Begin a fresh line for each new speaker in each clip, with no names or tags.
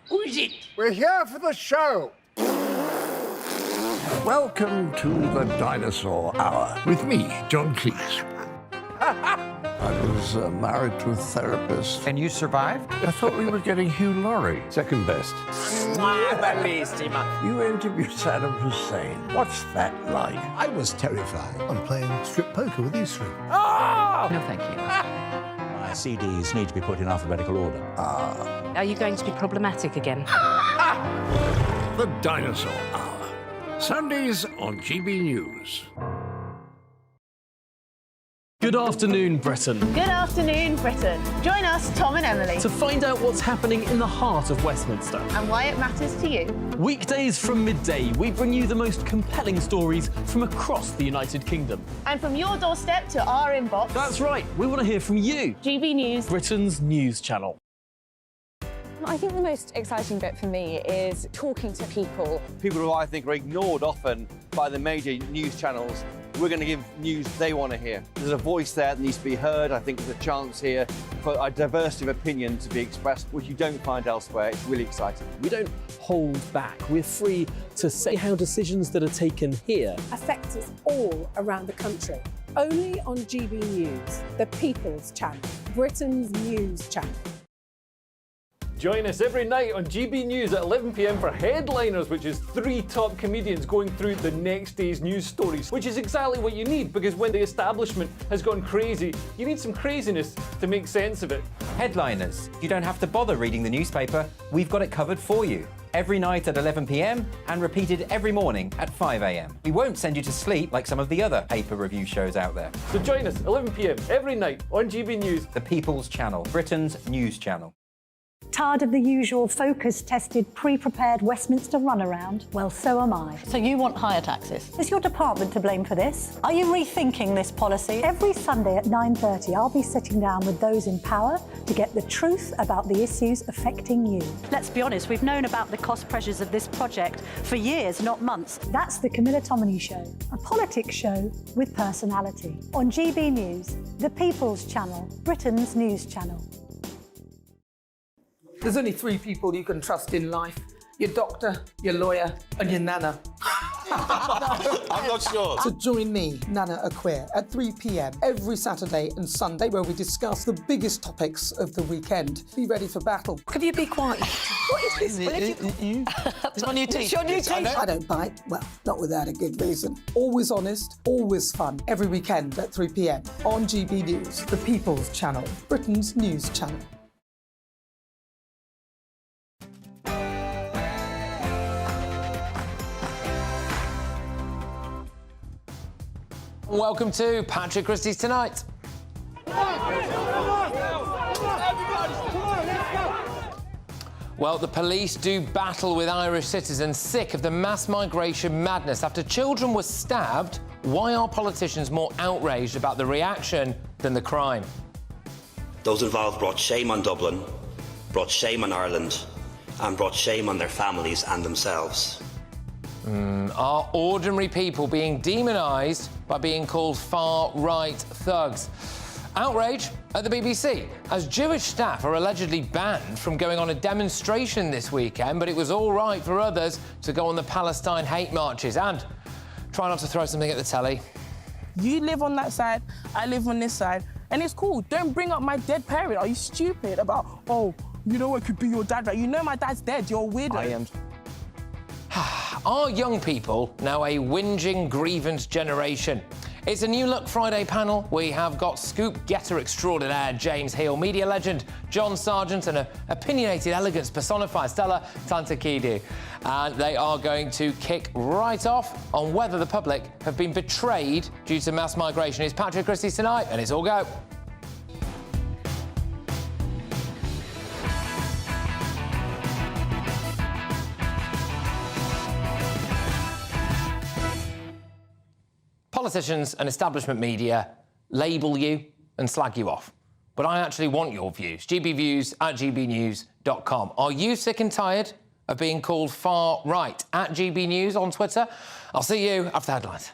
Who is it?
We're here for the show.
Welcome to the Dinosaur Hour with me, John Cleese. I was married to a therapist.
And you survived?
I thought we were getting Hugh Laurie, second best. You interviewed Saddam Hussein. What's that like?
I was terrified. I'm playing strip poker with you three.
No, thank you.
My CDs need to be put in alphabetical order.
Are you going to be problematic again?
The Dinosaur Hour. Sundays on GB News.
Good afternoon, Britain.
Good afternoon, Britain. Join us, Tom and Emily,
To find out what's happening in the heart of Westminster.
and why it matters to you.
Weekdays from midday, we bring you the most compelling stories from across the United Kingdom.
And from your doorstep to our inbox,
That's right, we want to hear from you,
GB News.
Britain's news channel.
I think the most exciting bit for me is talking to people.
People who I think are ignored often by the major news channels. We're going to give news they want to hear. There's a voice there that needs to be heard. I think there's a chance here for a diversity of opinion to be expressed, which you don't find elsewhere. It's really exciting.
We don't hold back. We're free to say how decisions that are taken here
affects us all around the country. Only on GB News, the People's Channel, Britain's news channel.
Join us every night on GB News at 11 p.m. for Headliners, which is 3 top comedians going through the next day's news stories, which is exactly what you need, because when the establishment has gone crazy, you need some craziness to make sense of it.
Headliners. You don't have to bother reading the newspaper. We've got it covered for you. Every night at 11 p.m. and repeated every morning at 5 a.m. We won't send you to sleep like some of the other paper review shows out there.
So join us 11 p.m. every night on GB News.
The People's Channel, Britain's news channel.
Tired of the usual focus-tested, pre-prepared Westminster runaround? Well, so am I.
So you want higher taxes?
Is your department to blame for this? Are you rethinking this policy? Every Sunday at 9:30, I'll be sitting down with those in power to get the truth about the issues affecting you. Let's be honest, we've known about the cost pressures of this project for years, not months. That's the Camilla Tominey Show, a politics show with personality. On GB News, the People's Channel, Britain's news channel.
There's only 3 people you can trust in life: your doctor, your lawyer, and your nana.
I'm not sure.
So join me, Nana Aquare, at 3 p.m. every Saturday and Sunday, where we discuss the biggest topics of the weekend. Be ready for battle. Could you be quiet? What is this?
It's my new teeth.
It's your new teeth. I don't bite. Well, not without a good reason. Always honest, always fun. Every weekend at 3 p.m. on GB News, the People's Channel, Britain's news channel.
Welcome to Patrick Christys Tonight. Well, the police do battle with Irish citizens sick of the mass migration madness. After children were stabbed, why are politicians more outraged about the reaction than the crime?
Those involved brought shame on Dublin, brought shame on Ireland, and brought shame on their families and themselves.
Are ordinary people being demonised by being called far-right thugs? Outrage at the BBC, as Jewish staff are allegedly banned from going on a demonstration this weekend, but it was all right for others to go on the Palestine hate marches. And try not to throw something at the telly.
You live on that side, I live on this side, and it's cool. Don't bring up my dead parent. Are you stupid about, oh, you know, it could be your dad, right? You know my dad's dead. You're a weirdo.
I am. Are young people now a whinging grievance generation? It's a New Look Friday panel. We have got scoop getter extraordinaire James Hill, media legend John Sargent, and opinionated elegance personified Stella Tantakidou. And they are going to kick right off on whether the public have been betrayed due to mass migration. It's Patrick Christys Tonight, and it's all go. Politicians and establishment media label you and slag you off. But I actually want your views. GBviews at gbnews.com. Are you sick and tired of being called far right? At GB News on Twitter. I'll see you after the headlines.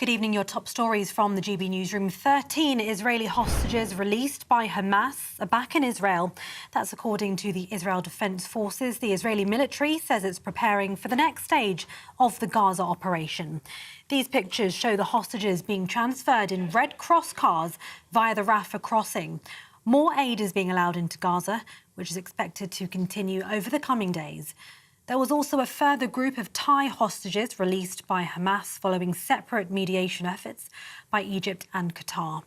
Good evening. Your top stories from the GB newsroom. 13 Israeli hostages released by Hamas are back in Israel. That's according to the Israel Defense Forces. The Israeli military says it's preparing for the next stage of the Gaza operation. These pictures show the hostages being transferred in Red Cross cars via the Rafah crossing. More aid is being allowed into Gaza, which is expected to continue over the coming days. There was also a further group of Thai hostages released by Hamas following separate mediation efforts by Egypt and Qatar.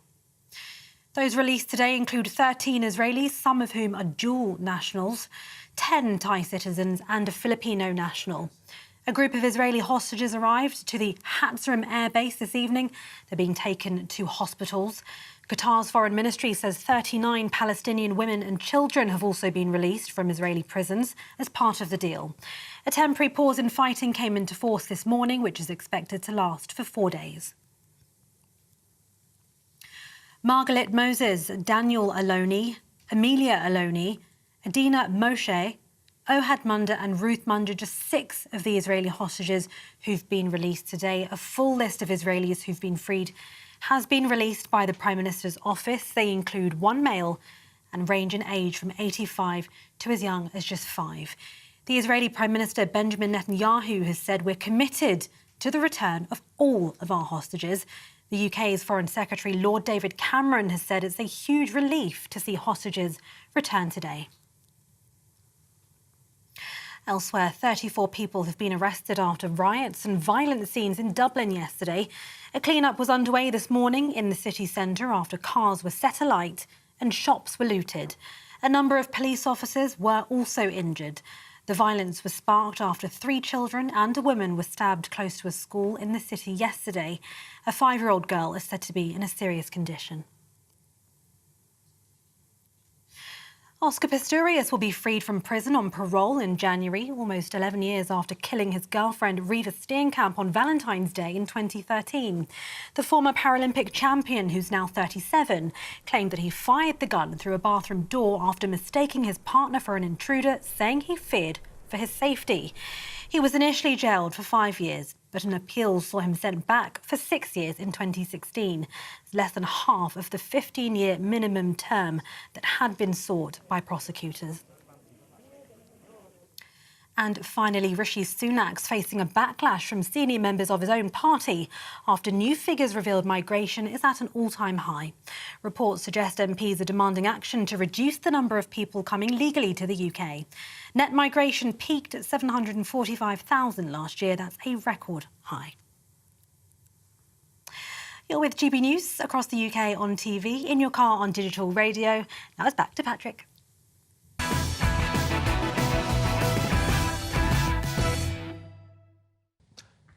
Those released today include 13 Israelis, some of whom are dual nationals, 10 Thai citizens and a Filipino national. A group of Israeli hostages arrived to the Hatzerim air base this evening. They're being taken to hospitals. Qatar's foreign ministry says 39 Palestinian women and children have also been released from Israeli prisons as part of the deal. A temporary pause in fighting came into force this morning, which is expected to last for 4 days. Margaret Moses, Daniel Aloni, Amelia Aloni, Adina Moshe, Ohad Munda and Ruth Munda, just 6 of the Israeli hostages who've been released today. A full list of Israelis who've been freed has been released by the Prime Minister's office. They include 1 male and range in age from 85 to as young as just 5. The Israeli Prime Minister Benjamin Netanyahu has said we're committed to the return of all of our hostages. The UK's Foreign Secretary Lord David Cameron has said it's a huge relief to see hostages return today. Elsewhere, 34 people have been arrested after riots and violent scenes in Dublin yesterday. A clean-up was underway this morning in the city centre after cars were set alight and shops were looted. A number of police officers were also injured. The violence was sparked after 3 children and a woman were stabbed close to a school in the city yesterday. A 5-year-old girl is said to be in a serious condition. Oscar Pistorius will be freed from prison on parole in January, almost 11 years after killing his girlfriend Riva Steenkamp on Valentine's Day in 2013. The former Paralympic champion, who's now 37, claimed that he fired the gun through a bathroom door after mistaking his partner for an intruder, saying he feared for his safety. He was initially jailed for 5 years, but an appeal saw him sent back for 6 years in 2016, less than half of the 15-year minimum term that had been sought by prosecutors. And finally, Rishi Sunak's facing a backlash from senior members of his own party after new figures revealed migration is at an all-time high. Reports suggest MPs are demanding action to reduce the number of people coming legally to the UK. Net migration peaked at 745,000 last year. That's a record high. You're with GB News across the UK on TV, in your car on digital radio. Now it's back to Patrick.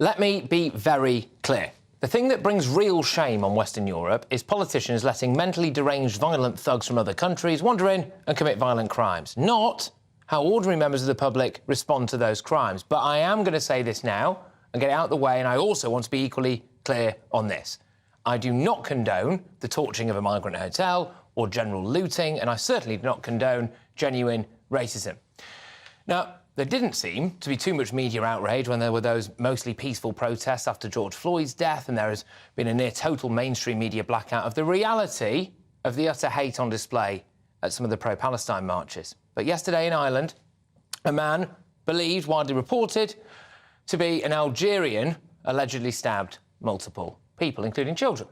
Let me be very clear. The thing that brings real shame on Western Europe is politicians letting mentally deranged violent thugs from other countries wander in and commit violent crimes, not how ordinary members of the public respond to those crimes. But I am going to say this now and get it out of the way, and I also want to be equally clear on this. I do not condone the torching of a migrant hotel or general looting, and I certainly do not condone genuine racism. Now, there didn't seem to be too much media outrage when there were those mostly peaceful protests after George Floyd's death, and there has been a near-total mainstream media blackout of the reality of the utter hate on display at some of the pro-Palestine marches. But yesterday in Ireland, a man believed, widely reported, to be an Algerian allegedly stabbed multiple people, including children.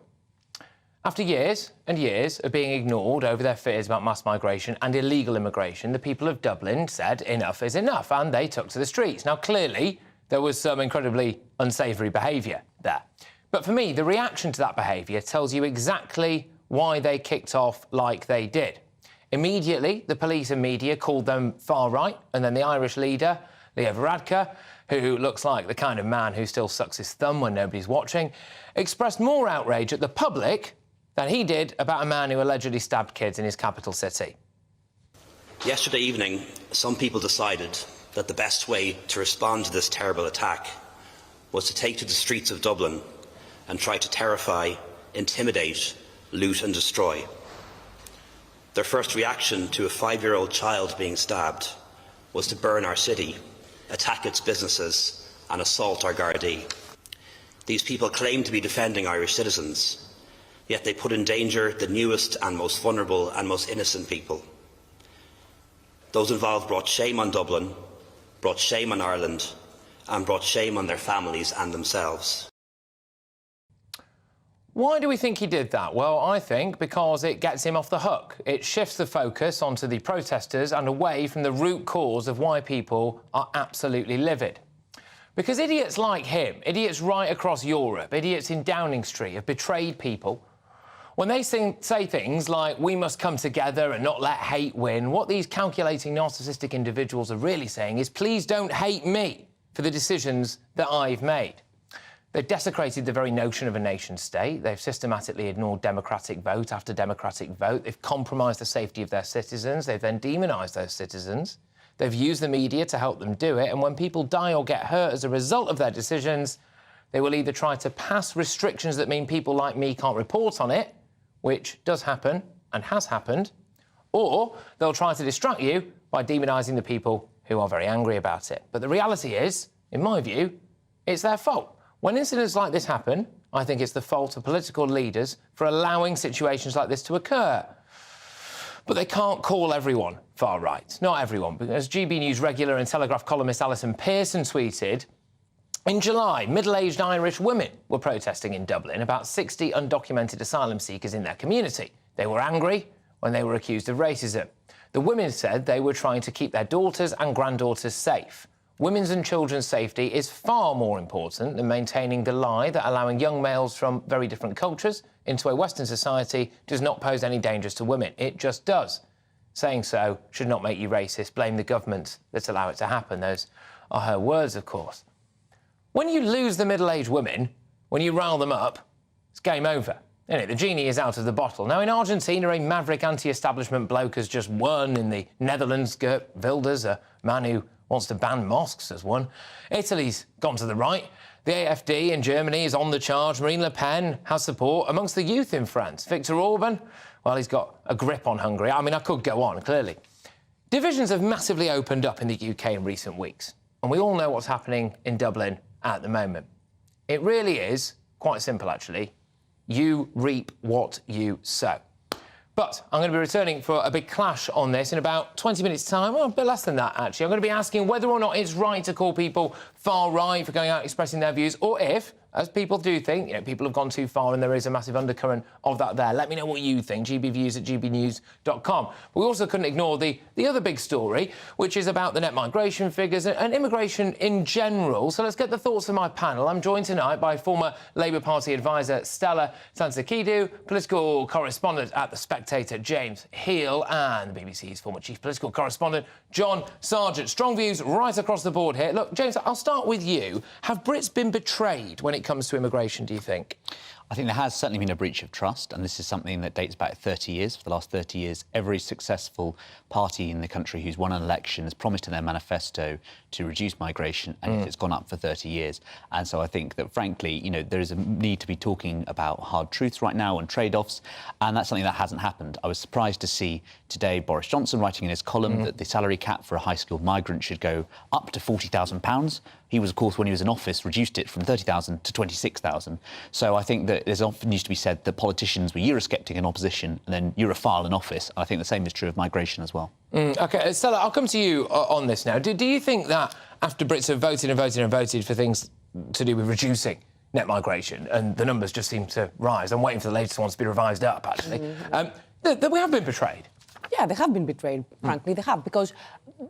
After years and years of being ignored over their fears about mass migration and illegal immigration, the people of Dublin said enough is enough, and they took to the streets. Now, clearly, there was some incredibly unsavoury behaviour there. But for me, the reaction to that behaviour tells you exactly why they kicked off like they did. Immediately, the police and media called them far-right, and then the Irish leader, Leo Varadkar, who looks like the kind of man who still sucks his thumb when nobody's watching, expressed more outrage at the public than he did about a man who allegedly stabbed kids in his capital city.
Yesterday evening, some people decided that the best way to respond to this terrible attack was to take to the streets of Dublin and try to terrify, intimidate, loot and destroy. Their first reaction to a 5-year-old child being stabbed was to burn our city, attack its businesses and assault our Gardaí. These people claim to be defending Irish citizens, yet they put in danger the newest and most vulnerable and most innocent people. Those involved brought shame on Dublin, brought shame on Ireland, and brought shame on their families and themselves.
Why do we think he did that? Well, I think because it gets him off the hook. It shifts the focus onto the protesters and away from the root cause of why people are absolutely livid. Because idiots like him, idiots right across Europe, idiots in Downing Street have betrayed people. When they say things like, we must come together and not let hate win, what these calculating narcissistic individuals are really saying is, please don't hate me for the decisions that I've made. They've desecrated the very notion of a nation-state. They've systematically ignored democratic vote after democratic vote. They've compromised the safety of their citizens. They've then demonised those citizens. They've used the media to help them do it. And when people die or get hurt as a result of their decisions, they will either try to pass restrictions that mean people like me can't report on it, which does happen and has happened, or they'll try to distract you by demonising the people who are very angry about it. But the reality is, in my view, it's their fault. When incidents like this happen, I think it's the fault of political leaders for allowing situations like this to occur. But they can't call everyone far right. Not everyone. As GB News regular and Telegraph columnist Alison Pearson tweeted, in July, middle-aged Irish women were protesting in Dublin about 60 undocumented asylum seekers in their community. They were angry when they were accused of racism. The women said they were trying to keep their daughters and granddaughters safe. Women's and children's safety is far more important than maintaining the lie that allowing young males from very different cultures into a Western society does not pose any dangers to women. It just does. Saying so should not make you racist. Blame the governments that allow it to happen. Those are her words, of course. When you lose the middle-aged women, when you rile them up, it's game over. Isn't it? The genie is out of the bottle. Now, in Argentina, a maverick anti-establishment bloke has just won. In the Netherlands, Geert Wilders, a man who wants to ban mosques, has won. Italy's gone to the right. The AfD in Germany is on the charge. Marine Le Pen has support amongst the youth in France. Viktor Orban, well, he's got a grip on Hungary. I mean, I could go on, clearly. Divisions have massively opened up in the UK in recent weeks, and we all know what's happening in Dublin at the moment. It really is quite simple, actually. You reap what you sow. But I'm going to be returning for a big clash on this in about 20 minutes' time. Well, a bit less than that, actually. I'm going to be asking whether or not it's right to call people far right for going out expressing their views, or if, as people do think, people have gone too far and there is a massive undercurrent of that there. Let me know what you think. gbviews@gbnews.com. But we also couldn't ignore the other big story, which is about the net migration figures and immigration in general. So let's get the thoughts of my panel. I'm joined tonight by former Labour Party advisor Stella Tsansakidou, political correspondent at The Spectator James Heal, and the BBC's former chief political correspondent John Sargent. Strong views right across the board here. Look, James, I'll start with you. Have Brits been betrayed when it comes to immigration, do you think?
I think there has certainly been a breach of trust, and this is something that dates back 30 years. For the last 30 years, every successful party in the country who's won an election has promised in their manifesto to reduce migration, and it's gone up for 30 years. And so I think that, frankly, there is a need to be talking about hard truths right now and trade-offs, and that's something that hasn't happened. I was surprised to see today Boris Johnson writing in his column that the salary cap for a high-skilled migrant should go up to £40,000. He was, of course, when he was in office, reduced it from 30,000 to 26,000. So I think that there's often used to be said that politicians were Eurosceptic in opposition and then Europhile in office. And I think the same is true of migration as well.
OK, Stella, I'll come to you on this now. Do you think that after Brits have voted and voted and voted for things to do with reducing net migration, and the numbers just seem to rise, I'm waiting for the latest ones to be revised up, actually, that we have been betrayed?
Yeah, they have been betrayed, frankly, they have, because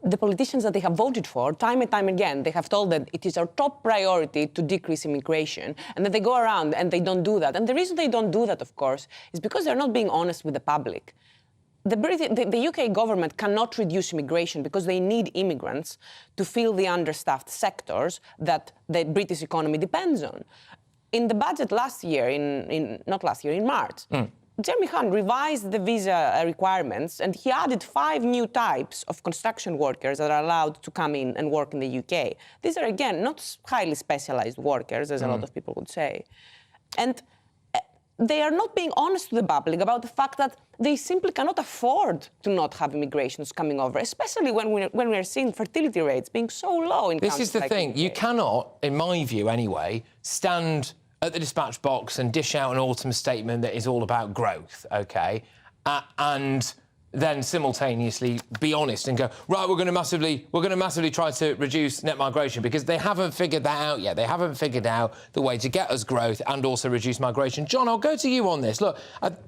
the politicians that they have voted for, time and time again, they have told that it is our top priority to decrease immigration, and that they go around and they don't do that. And the reason they don't do that, of course, is because they're not being honest with the public. The UK government cannot reduce immigration because they need immigrants to fill the understaffed sectors that the British economy depends on. In the budget last year, in March, Jeremy Hunt revised the visa requirements, and he added 5 new types of construction workers that are allowed to come in and work in the UK. These are, again, not highly specialised workers, as a lot of people would say. And they are not being honest to the public about the fact that they simply cannot afford to not have immigrations coming over, especially when we're seeing fertility rates being so low in countries like
This is the thing. You cannot, in my view anyway, stand at the dispatch box and dish out an autumn statement that is all about growth, OK, and then simultaneously be honest and go, right, we're going to massively try to reduce net migration, because they haven't figured that out yet. They haven't figured out the way to get us growth and also reduce migration. John, I'll go to you on this. Look,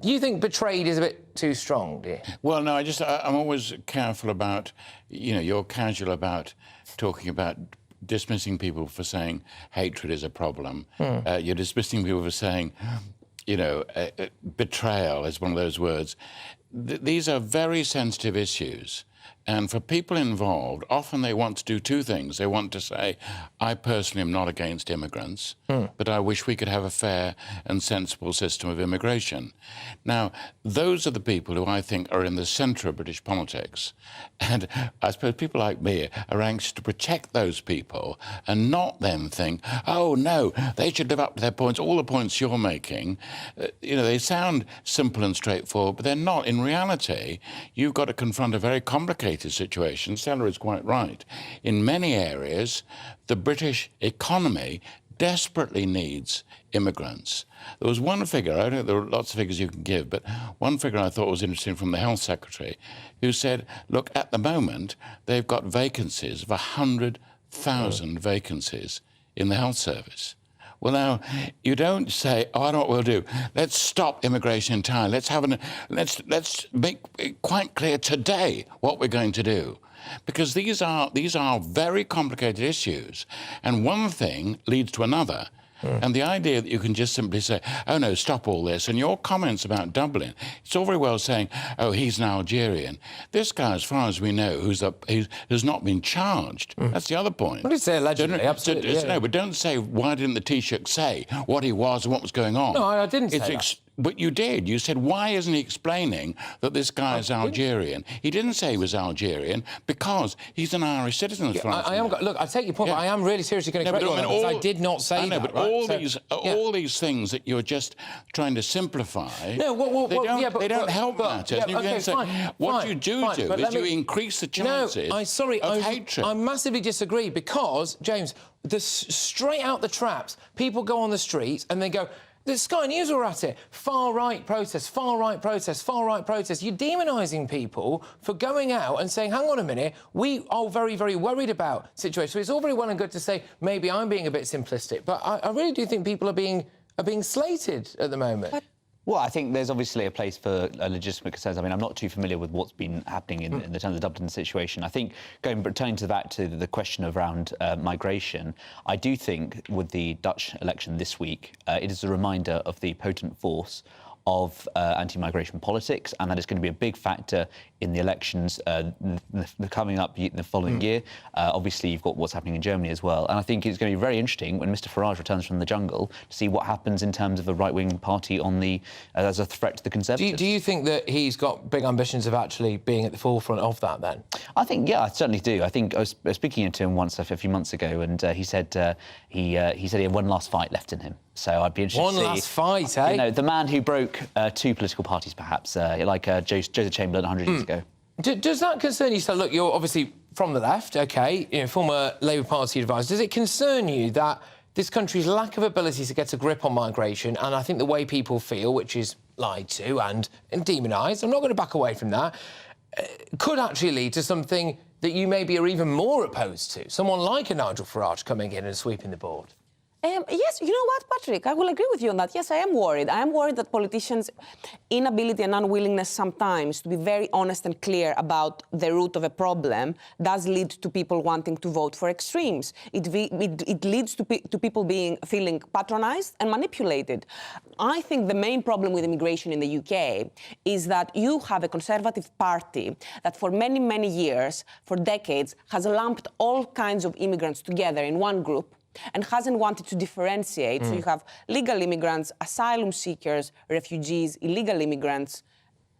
you think betrayed is a bit too strong, do you?
Well, no, I'm always careful about, you're casual about talking about dismissing people for saying hatred is a problem. You're dismissing people for saying, betrayal is one of those words. These are very sensitive issues. And for people involved, often they want to do two things. They want to say, I personally am not against immigrants, but I wish we could have a fair and sensible system of immigration. Now, those are the people who I think are in the centre of British politics. And I suppose people like me are anxious to protect those people and not then think, oh, no, they should live up to their points. All the points you're making, they sound simple and straightforward, but they're not. In reality, you've got to confront a very complicated situation. Stella is quite right. In many areas, the British economy desperately needs immigrants. There was one figure, I don't know, there are lots of figures you can give, but one figure I thought was interesting from the Health Secretary, who said, look, at the moment, they've got vacancies of 100,000 vacancies in the health service. Well, now, you don't say, oh, I know what we'll do. Let's stop immigration entirely. Let's make it quite clear today what we're going to do. Because these are very complicated issues. And one thing leads to another. And the idea that you can just simply say, oh, no, stop all this. And your comments about Dublin, it's all very well saying, oh, he's an Algerian. This guy, as far as we know, has not been charged. That's the other point.
What did you say, allegedly? Absolutely.
No, but don't say, why didn't the Taoiseach say what he was and what was going on?
No, I didn't say that.
But you did. You said, why isn't he explaining that this guy is Algerian? He didn't say he was Algerian because he's an Irish citizen, as far as I know.
Look, I take your point, but I am really seriously going to correct you on that, because I did not say that.
But all these things that you're just trying to simplify, they don't help matters. What you do is you increase the chances of hatred.
I massively disagree, because, James, straight out the traps, people go on the streets and they go, the Sky News were at it. Far-right protest, far-right protest, far-right protest. You're demonising people for going out and saying, hang on a minute, we are very, very worried about situations. So it's all very well and good to say, maybe I'm being a bit simplistic, but I really do think people are being slated at the moment.
Well, I think there's obviously a place for legitimate concerns. I mean, I'm not too familiar with what's been happening in the terms of the Dublin situation. I think, returning to that, to the question around migration, I do think with the Dutch election this week, it is a reminder of the potent force of anti-migration politics, and that is going to be a big factor in the elections coming up the following year. Obviously, you've got what's happening in Germany as well, and I think it's going to be very interesting when Mr Farage returns from the jungle to see what happens in terms of the right-wing party on as a threat to the Conservatives.
Do you think that he's got big ambitions of actually being at the forefront of that, then?
I think, yeah, I certainly do. I think I was speaking to him once a few months ago, and he said he had one last fight left in him. So I'd be interested to see...
One last fight, eh?
The man who broke two political parties, perhaps, like Joseph Chamberlain 100 years ago.
Does that concern you? So, look, you're obviously from the left, OK, former Labour Party advisor. Does it concern you that this country's lack of ability to get a grip on migration, and I think the way people feel, which is lied to and demonised, I'm not going to back away from that, could actually lead to something that you maybe are even more opposed to? Someone like a Nigel Farage coming in and sweeping the board?
Yes, you know what, Patrick? I will agree with you on that. Yes, I am worried. I am worried that politicians' inability and unwillingness sometimes to be very honest and clear about the root of a problem does lead to people wanting to vote for extremes. It leads to people feeling patronised and manipulated. I think the main problem with immigration in the UK is that you have a Conservative Party that for many, many years, for decades, has lumped all kinds of immigrants together in one group and hasn't wanted to differentiate. So you have legal immigrants, asylum seekers, refugees, illegal immigrants.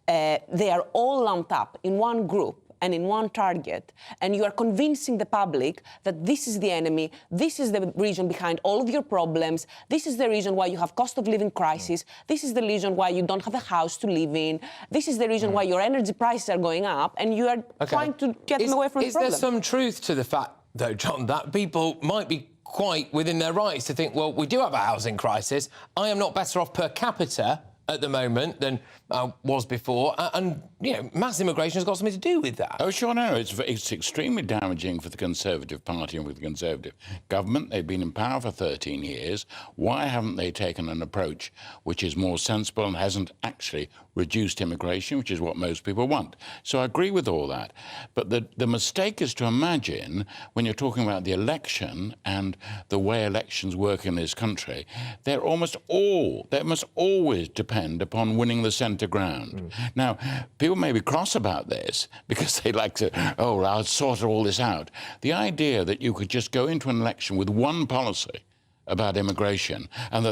They are all lumped up in one group and in one target, and you are convincing the public that this is the enemy, this is the reason behind all of your problems, this is the reason why you have cost of living crisis, this is the reason why you don't have a house to live in, this is the reason why your energy prices are going up, and you are trying to get them away from the problem.
Is there some truth to the fact, though, John, that people might be quite within their rights to think, well, we do have a housing crisis. I am not better off per capita at the moment than I was before, and, you know, mass immigration has got something to do with that.
Oh, sure, no. It's extremely damaging for the Conservative Party and for the Conservative government. They've been in power for 13 years. Why haven't they taken an approach which is more sensible and hasn't actually reduced immigration, which is what most people want? So I agree with all that. But the mistake is to imagine, when you're talking about the election and the way elections work in this country, they must always depend upon winning the centre ground. Now, people may be cross about this because they like to, oh, well, I'll sort all this out. The idea that you could just go into an election with one policy about immigration, and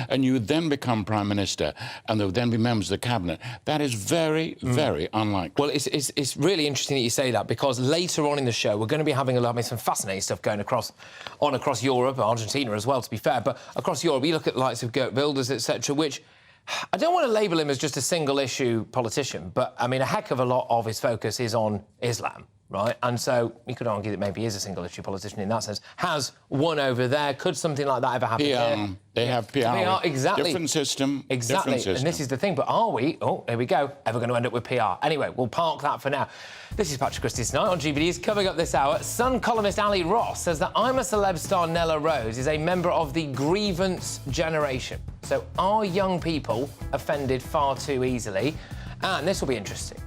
and you would then become Prime Minister, and there would then be members of the Cabinet, that is very, very unlikely.
Well, it's really interesting that you say that, because later on in the show, we're going to be having some fascinating stuff going across Europe, Argentina as well, to be fair, but across Europe, you look at the likes of Geert Wilders, etc., which I don't want to label him as just a single-issue politician, but, I mean, a heck of a lot of his focus is on Islam, right? And so you could argue that maybe he is a single-issue politician in that sense. Has won over there. Could something like that ever happen here?
They have PR.
Exactly.
Different system.
Exactly.
Different system.
And this is the thing. But are we, oh, here we go, ever going to end up with PR? Anyway, we'll park that for now. This is Patrick Christys tonight on GBNews. Coming up this hour, Sun columnist Ali Ross says that I'm a Celeb star Nella Rose is a member of the grievance generation. So are young people offended far too easily? And this will be interesting.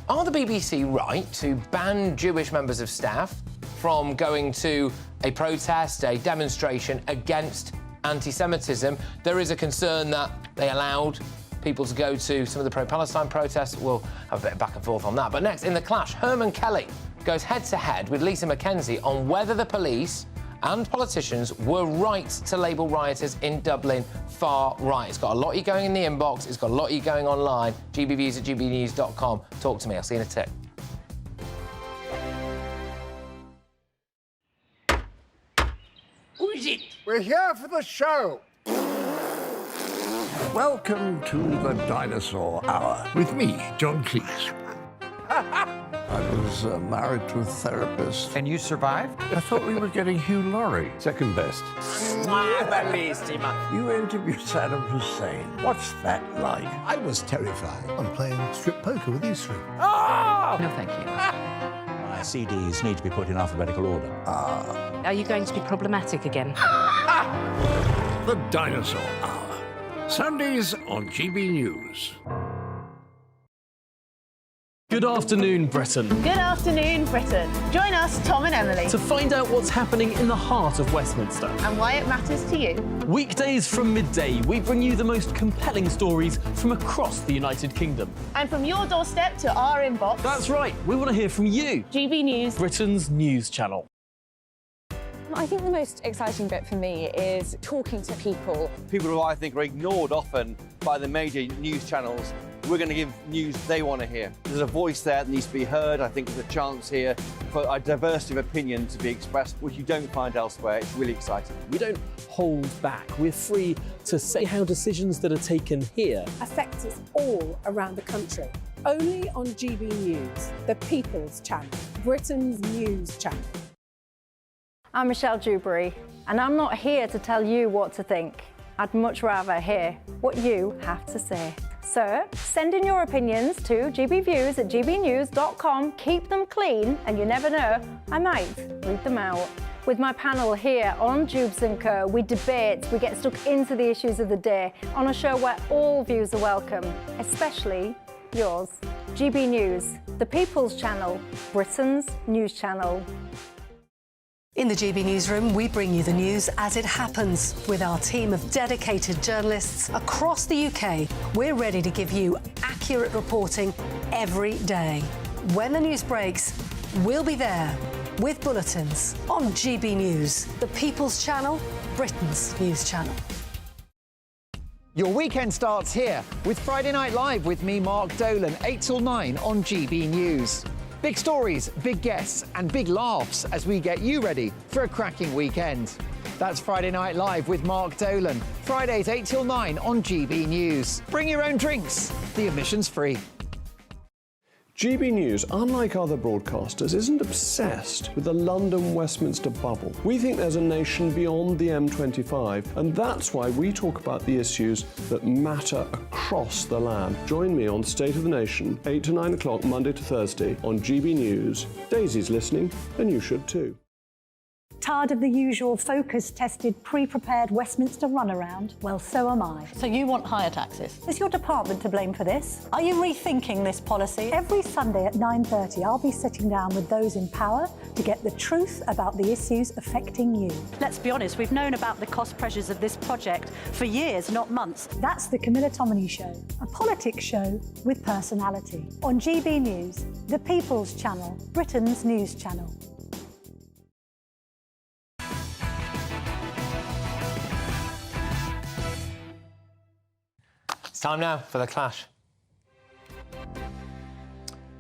Are the BBC right to ban Jewish members of staff from going to a protest, a demonstration against anti-Semitism? There is a concern that they allowed people to go to some of the pro-Palestine protests. We'll have a bit of back and forth on that. But next, in The Clash, Herman Kelly goes head-to-head with Lisa McKenzie on whether the police and politicians were right to label rioters in Dublin far right. It's got a lot of you going in the inbox. It's got a lot of you going online. gbviews@gbnews.com. Talk to me. I'll see you in a tick.
Who is it? We're here for the show.
Welcome to the Dinosaur Hour with me, John Cleese. I was married to a therapist.
And you survived?
I thought we were getting Hugh Laurie. Second best. You interviewed Saddam Hussein. What's that like?
I was terrified. I'm playing strip poker with you three.
Oh! No, thank you.
My CDs need to be put in alphabetical order.
Are you going to be problematic again?
The Dinosaur Hour. Sundays on GB News.
Good afternoon, Britain.
Good afternoon, Britain. Join us, Tom and Emily,
to find out what's happening in the heart of Westminster
and why it matters to you.
Weekdays from midday, we bring you the most compelling stories from across the United Kingdom.
And from your doorstep to our inbox.
That's right, we want to hear from you.
GB News,
Britain's news channel.
I think the most exciting bit for me is talking to people.
People who I think are ignored often by the major news channels. We're going to give news they want to hear. There's a voice there that needs to be heard. I think there's a chance here for a diversity of opinion to be expressed, which you don't find elsewhere. It's really exciting.
We don't hold back. We're free to say how decisions that are taken here
affect us all around the country. Only on GB News, the People's Channel, Britain's news channel.
I'm Michelle Dewberry, and I'm not here to tell you what to think. I'd much rather hear what you have to say. So send in your opinions to gbviews@gbnews.com. Keep them clean, and you never know, I might read them out. With my panel here on Jubes & Co, we debate, we get stuck into the issues of the day on a show where all views are welcome, especially yours. GB News, the People's Channel, Britain's news channel.
In the GB Newsroom, we bring you the news as it happens. With our team of dedicated journalists across the UK, we're ready to give you accurate reporting every day. When the news breaks, we'll be there with bulletins on GB News, the People's Channel, Britain's news channel.
Your weekend starts here with Friday Night Live with me, Mark Dolan, 8 till 9 on GB News. Big stories, big guests and big laughs as we get you ready for a cracking weekend. That's Friday Night Live with Mark Dolan. Fridays 8 till 9 on GB News. Bring your own drinks. The admission's free.
GB News, unlike other broadcasters, isn't obsessed with the London-Westminster bubble. We think there's a nation beyond the M25, and that's why we talk about the issues that matter across the land. Join me on State of the Nation, 8 to 9 o'clock, Monday to Thursday, on GB News. Daisy's listening, and you should too.
Tired of the usual focus-tested, pre-prepared Westminster runaround? Well, so am I. So you want higher taxes? Is your department to blame for this? Are you rethinking this policy? Every Sunday at 9:30, I'll be sitting down with those in power to get the truth about the issues affecting you. Let's be honest, we've known about the cost pressures of this project for years, not months. That's the Camilla Tominey Show, a politics show with personality. On GB News, the People's Channel, Britain's news channel.
Time now for The Clash.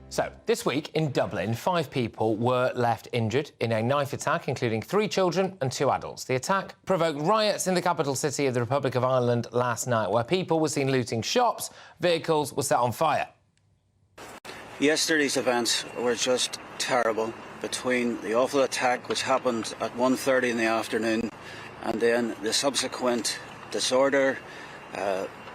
So, this week in Dublin, 5 people were left injured in a knife attack, including 3 children and 2 adults. The attack provoked riots in the capital city of the Republic of Ireland last night, where people were seen looting shops, vehicles were set on fire.
Yesterday's events were just terrible, between the awful attack which happened at 1:30 in the afternoon and then the subsequent disorder,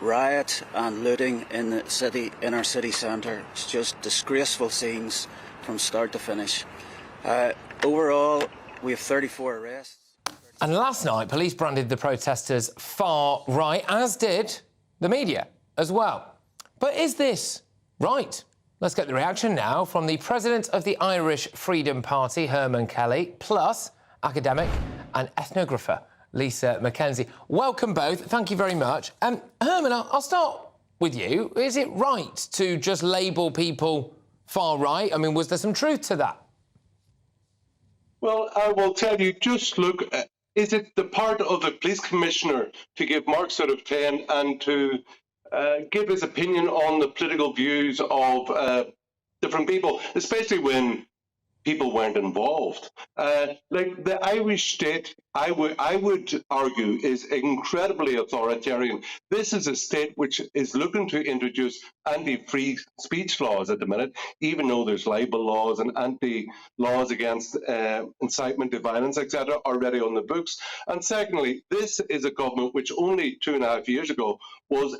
riot and looting in the city, in our city centre. It's just disgraceful scenes from start to finish. Overall, we have 34 arrests.
And last night, police branded the protesters far right, as did the media as well. But is this right? Let's get the reaction now from the president of the Irish Freedom Party, Herman Kelly, plus academic and ethnographer Lisa Mackenzie. Welcome both. Thank you very much. Herman, I'll start with you. Is it right to just label people far right? I mean, was there some truth to that?
Well, I will tell you, just look, is it the part of the police commissioner to give marks out of 10 and to give his opinion on the political views of different people, especially when people weren't involved? Like the Irish state, I would argue, is incredibly authoritarian. This is a state which is looking to introduce anti-free speech laws at the minute, even though there's libel laws and anti-laws against incitement to violence, etc., already on the books. And secondly, this is a government which only 2.5 years ago was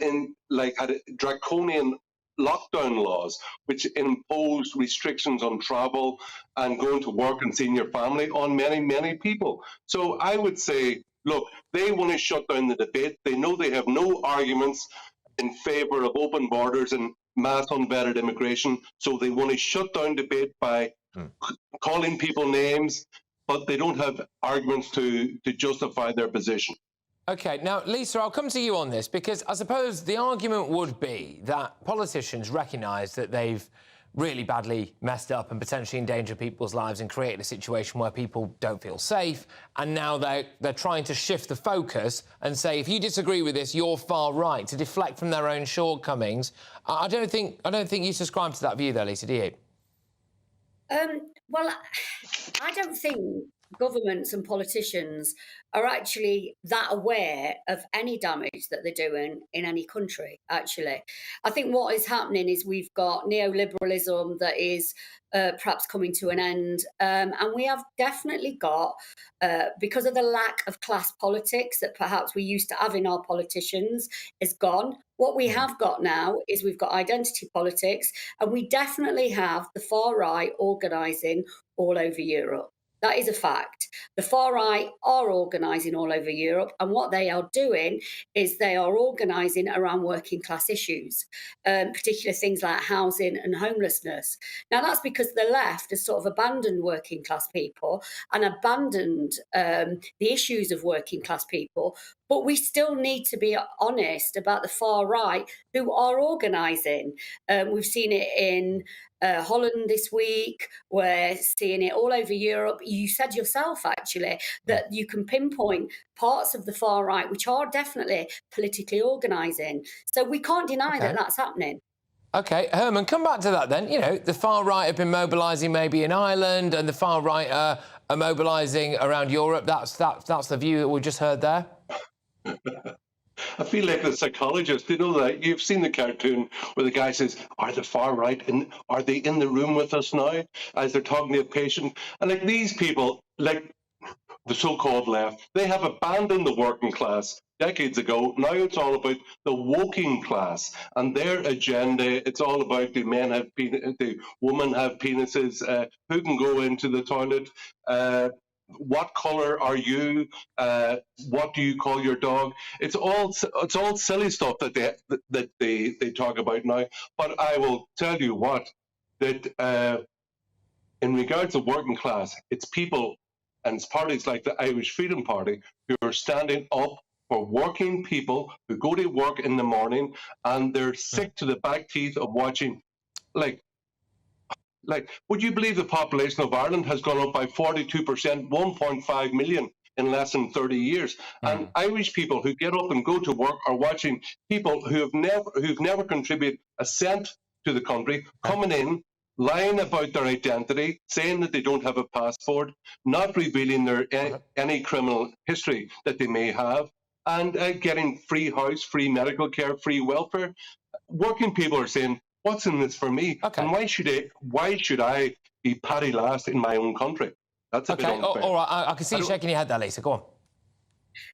had draconian lockdown laws which imposed restrictions on travel and going to work and seeing your family on many people. So I would say, look, they want to shut down the debate. They know they have no arguments in favour of open borders and mass unvetted immigration, so they want to shut down debate by calling people names, but they don't have arguments to justify their position.
OK, now, Lisa, I'll come to you on this, because I suppose the argument would be that politicians recognise that they've really badly messed up and potentially endangered people's lives and created a situation where people don't feel safe, and now they're trying to shift the focus and say, if you disagree with this, you're far right, to deflect from their own shortcomings. I don't think you subscribe to that view, though, Lisa, do you?
Well, I don't think governments and politicians are actually that aware of any damage that they're doing in any country, actually. I think what is happening is we've got neoliberalism that is perhaps coming to an end. And we have definitely got, because of the lack of class politics that perhaps we used to have in our politicians, is gone. What we have got now is we've got identity politics, and we definitely have the far right organising all over Europe. That is a fact. The far right are organising all over Europe, and what they are doing is they are organising around working class issues, particular things like housing and homelessness. Now, that's because the left has sort of abandoned working class people and abandoned the issues of working class people, but we still need to be honest about the far right who are organising. We've seen it in Holland this week. We're seeing it all over Europe. You said yourself, actually, that you can pinpoint parts of the far right which are definitely politically organising. So we can't deny that that's happening.
OK, Herman, come back to that then. You know, the far right have been mobilising maybe in Ireland, and the far right are mobilising around Europe. That's the view that we just heard there.
I feel like the psychologist. You know that you've seen the cartoon where the guy says, "Are the far right in? Are they in the room with us now?" As they're talking to a patient, and like these people, like the so-called left, they have abandoned the working class decades ago. Now it's all about the woking class and their agenda. It's all about the men have the women have penises, who can go into the toilet, what color are you, what do you call your dog. It's all silly stuff that they talk about now. But I will tell you what, that in regards to working class, it's people and it's parties like the Irish Freedom Party who are standing up for working people who go to work in the morning and they're sick to the back teeth of watching, like, would you believe the population of Ireland has gone up by 42%, 1.5 million in less than 30 years? And Irish people who get up and go to work are watching people who've never contributed a cent to the country coming in, lying about their identity, saying that they don't have a passport, not revealing their any criminal history that they may have, and getting free house, free medical care, free welfare. Working people are saying, "What's in this for me? And why should I be paddy last in my own country?" That's a bit unfair.
All right. I can see you shaking your head there, Lisa. Go on.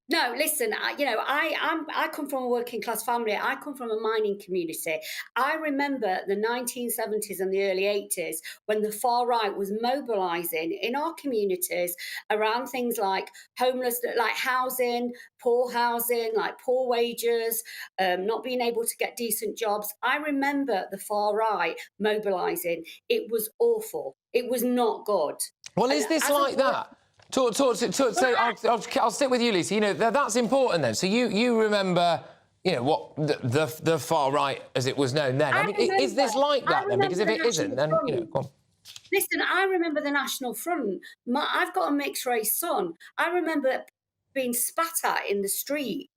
No, listen, I come from a working class family. I come from a mining community. I remember the 1970s and the early 80s when the far right was mobilising in our communities around things like homelessness, like housing, like poor wages, not being able to get decent jobs. I remember the far right mobilising. It was awful. It was not good.
Well, is this like that? So I'll stick with you, Lisa. You know, that's important then. So you remember, you know, what the far right as it was known then. I mean, is this like that then? Because if it isn't, then, you know, go on.
Listen, I remember the National Front. I've got a mixed race son. I remember being spat at in the street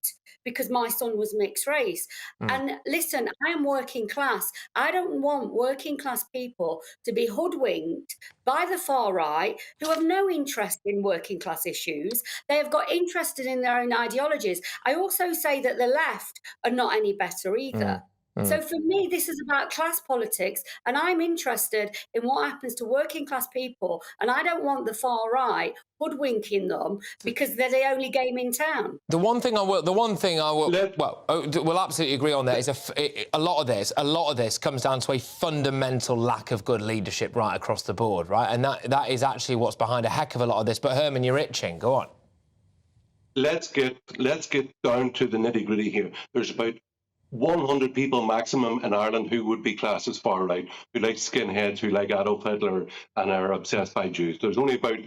because my son was mixed race. And listen, I am working class. I don't want working class people to be hoodwinked by the far right who have no interest in working class issues. They have got interested in their own ideologies. I also say that the left are not any better either. So for me, this is about class politics, and I'm interested in what happens to working class people, and I don't want the far right hoodwinking them because they're the only game in town.
The one thing I will we'll absolutely agree on that is a lot of this comes down to a fundamental lack of good leadership right across the board, right? And that is actually what's behind a heck of a lot of this. But Herman, you're itching. Go on.
Let's get down to the nitty-gritty here. There's about 100 people maximum in Ireland who would be classed as far right, who like skinheads, who like Adolf Hitler and are obsessed by Jews. There's only about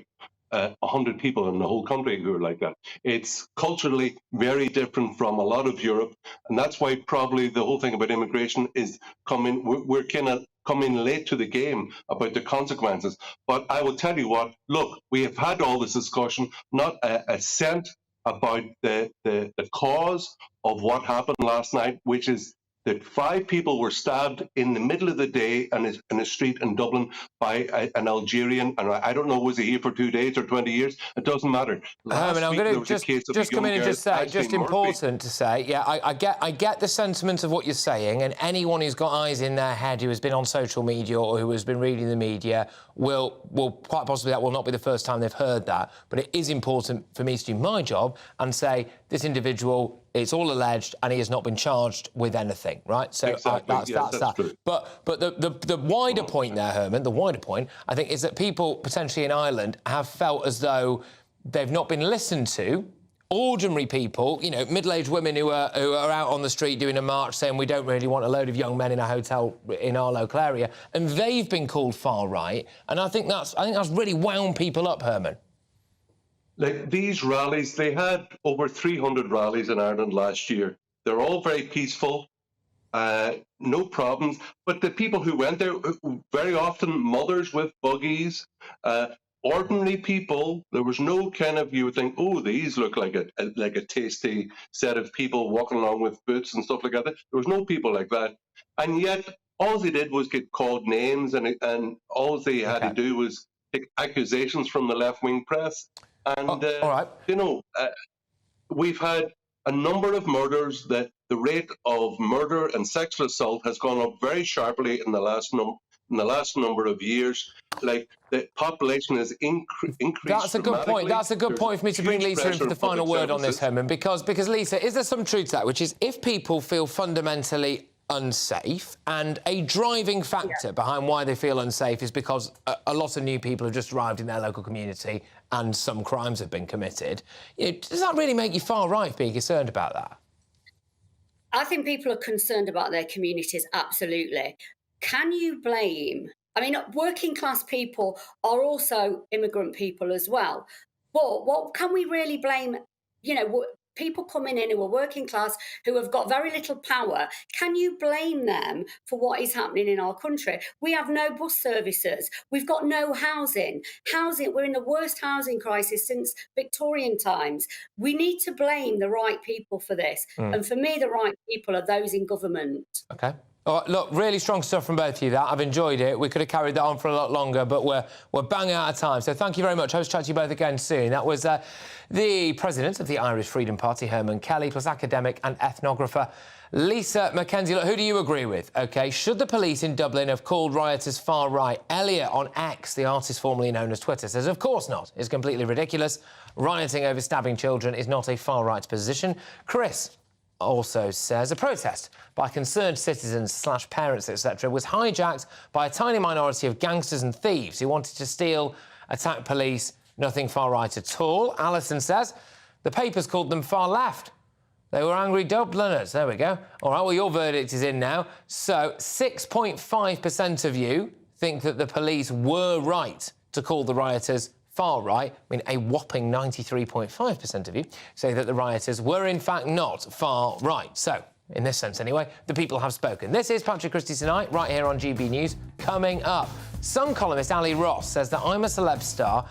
100 people in the whole country who are like that. It's culturally very different from a lot of Europe, and that's why probably the whole thing about immigration is coming. We're kind of coming late to the game about the consequences. But I will tell you what, look, we have had all this discussion, not a cent about the cause of what happened last night, which is that 5 people were stabbed in the middle of the day in a street in Dublin by an Algerian, and I don't know, was he here for 2 days or 20 years? It doesn't matter.
Herman, I'm going to just come in and just say, just important to say, yeah, I get the sentiment of what you're saying, and anyone who's got eyes in their head who has been on social media or who has been reading the media will quite possibly, that will not be the first time they've heard that, but it is important for me to do my job and say this individual, it's all alleged and he has not been charged with anything, right? So
exactly.
that's that.
True.
But the wider point there, Herman, the wider point, I think, is that people potentially in Ireland have felt as though they've not been listened to. Ordinary people, you know, middle-aged women who are out on the street doing a march saying we don't really want a load of young men in a hotel in our local area, and they've been called far right. And I think that's really wound people up, Herman.
Like these rallies, they had over 300 rallies in Ireland last year. They're all very peaceful, no problems. But the people who went there, very often mothers with buggies, ordinary people. There was no kind of, you would think, oh, these look like a tasty set of people walking along with boots and stuff like that. There was no people like that. And yet, all they did was get called names, and all they had to do was take accusations from the left-wing press. And, you know, we've had a number of murders, that the rate of murder and sexual assault has gone up very sharply in the last number of years. Like, the population has increased.
That's a good point. That's a good point for me to bring Lisa in for the final word on this, Herman, because Lisa, is there some truth to that, which is if people feel fundamentally unsafe, and a driving factor behind why they feel unsafe is because a lot of new people have just arrived in their local community and some crimes have been committed, does that really make you far right being concerned about that?
I think people are concerned about their communities, absolutely. Can you blame... I mean, working class people are also immigrant people as well. But what can we really blame, people coming in who are working class, who have got very little power? Can you blame them for what is happening in our country? We have no bus services. We've got no housing. We're in the worst housing crisis since Victorian times. We need to blame the right people for this. And for me, the right people are those in government.
OK. All right, look, really strong stuff from both of you, that. I've enjoyed it. We could have carried that on for a lot longer, but we're bang out of time. So thank you very much. I hope to chat to you both again soon. That was the president of the Irish Freedom Party, Herman Kelly, plus academic and ethnographer Lisa Mackenzie. Look, who do you agree with? OK, should the police in Dublin have called rioters far right? Elliot on X, the artist formerly known as Twitter, says, of course not. It's completely ridiculous. Rioting over stabbing children is not a far right position. Chris also says a protest by concerned citizens / parents, etc., was hijacked by a tiny minority of gangsters and thieves who wanted to steal, attack police. Nothing far right at all. Alison says the papers called them far left. They were angry Dubliners. There we go. All right, well, your verdict is in now. So 6.5% of you think that the police were right to call the rioters far right. I mean, a whopping 93.5% of you say that the rioters were, in fact, not far right. So, in this sense anyway, the people have spoken. This is Patrick Christys Tonight, right here on GB News. Coming up, Sun columnist Ali Ross says that I'm a Celeb Star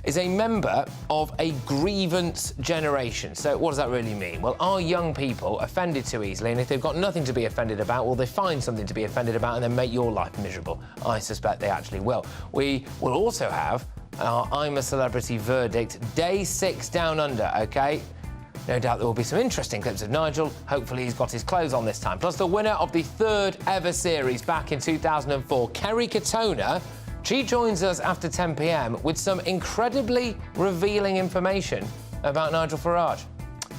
is a member of a grievance generation. So what does that really mean? Well, are young people offended too easily? And if they've got nothing to be offended about, will they find something to be offended about and then make your life miserable? I suspect they actually will. We will also have our I'm a Celebrity verdict, day 6 down under, OK? No doubt there will be some interesting clips of Nigel. Hopefully he's got his clothes on this time. Plus the winner of the 3rd ever series back in 2004, Kerry Katona. She joins us after 10 p.m. with some incredibly revealing information about Nigel Farage.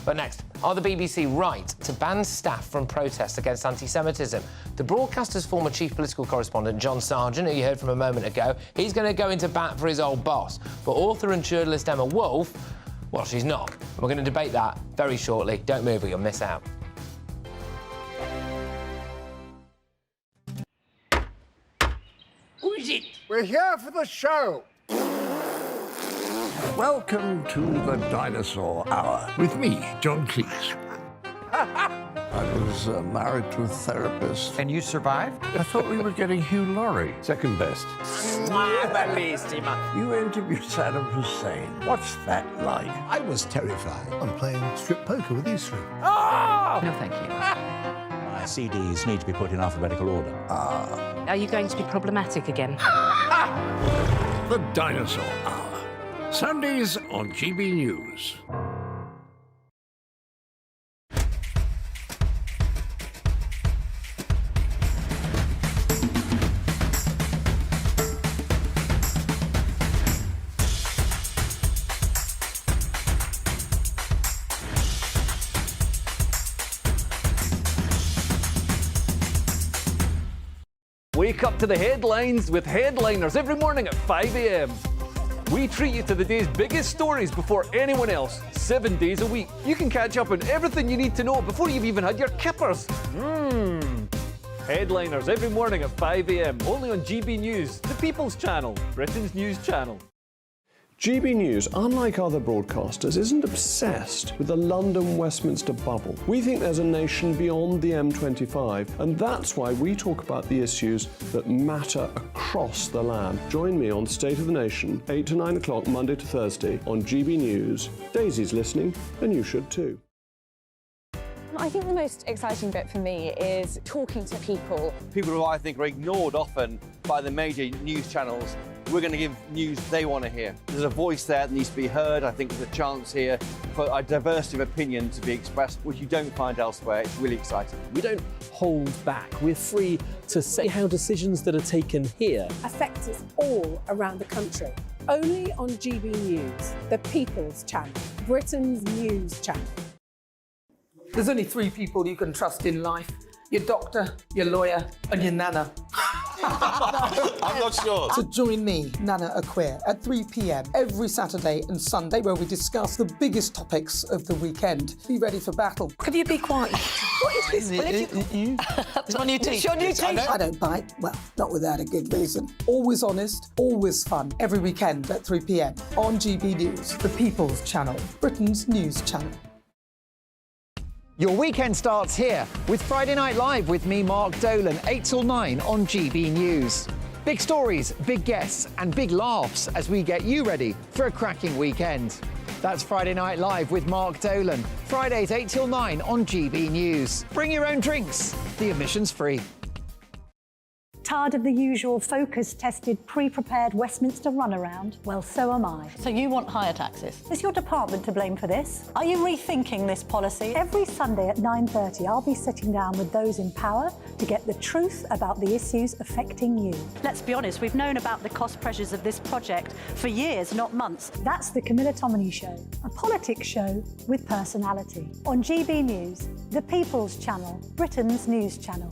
But next, are the BBC right to ban staff from protests against anti-Semitism? The broadcaster's former chief political correspondent, John Sargent, who you heard from a moment ago, he's going to go into bat for his old boss. But author and journalist Emma Wolfe, well, she's not. We're going to debate that very shortly. Don't move or you'll miss out.
Who is it? We're here for the show.
Welcome to the Dinosaur Hour with me, John Cleese. I was married to a therapist.
And you survived?
I thought we were getting Hugh Laurie.
Second best.
You interviewed Saddam Hussein. What's that like?
I was terrified. I'm playing strip poker with these three.
No, thank you.
My CDs need to be put in alphabetical order.
Are you going to be problematic again?
The Dinosaur Hour. Sundays on GB News.
Wake up to the headlines with Headliners every morning at 5 a.m. We treat you to the day's biggest stories before anyone else, 7 days a week. You can catch up on everything you need to know before you've even had your kippers. Headliners every morning at 5 a.m, only on GB News, the People's Channel, Britain's news channel.
GB News, unlike other broadcasters, isn't obsessed with the London-Westminster bubble. We think there's a nation beyond the M25, and that's why we talk about the issues that matter across the land. Join me on State of the Nation, 8 to 9 o'clock, Monday to Thursday, on GB News. Daisy's listening, and you should too.
I think the most exciting bit for me is talking to people.
People who I think are ignored often by the major news channels. we're going to give news they want to hear. There's a voice there that needs to be heard. I think there's a chance here for a diversity of opinion to be expressed, which you don't find elsewhere. It's really exciting.
We don't hold back. We're free to say how decisions that are taken here
affect us all around the country. Only on GB News, the People's Channel, Britain's news channel.
There's only 3 people you can trust in life. Your doctor, your lawyer, and your nana.
I'm not sure.
So join me, Nana Aquare, at 3 p.m. every Saturday and Sunday, where we discuss the biggest topics of the weekend. Be ready for battle. Could you be quiet? What is this?
It's my new teeth.
It's your new teeth. I don't bite. Well, not without a good reason. Always honest, always fun. Every weekend at 3 p.m. on GB News, the People's Channel, Britain's news channel.
Your weekend starts here with Friday Night Live with me, Mark Dolan, 8 till 9 on GB News. Big stories, big guests and big laughs as we get you ready for a cracking weekend. That's Friday Night Live with Mark Dolan, Fridays 8 till 9 on GB News. Bring your own drinks, the admission's free.
Tired of the usual focus-tested, pre-prepared Westminster runaround? Well, so am I. So you want higher taxes? Is your department to blame for this? Are you rethinking this policy? Every Sunday at 9:30, I'll be sitting down with those in power to get the truth about the issues affecting you. Let's be honest, we've known about the cost pressures of this project for years, not months. That's the Camilla Tominey Show, a politics show with personality. On GB News, the People's Channel, Britain's news channel.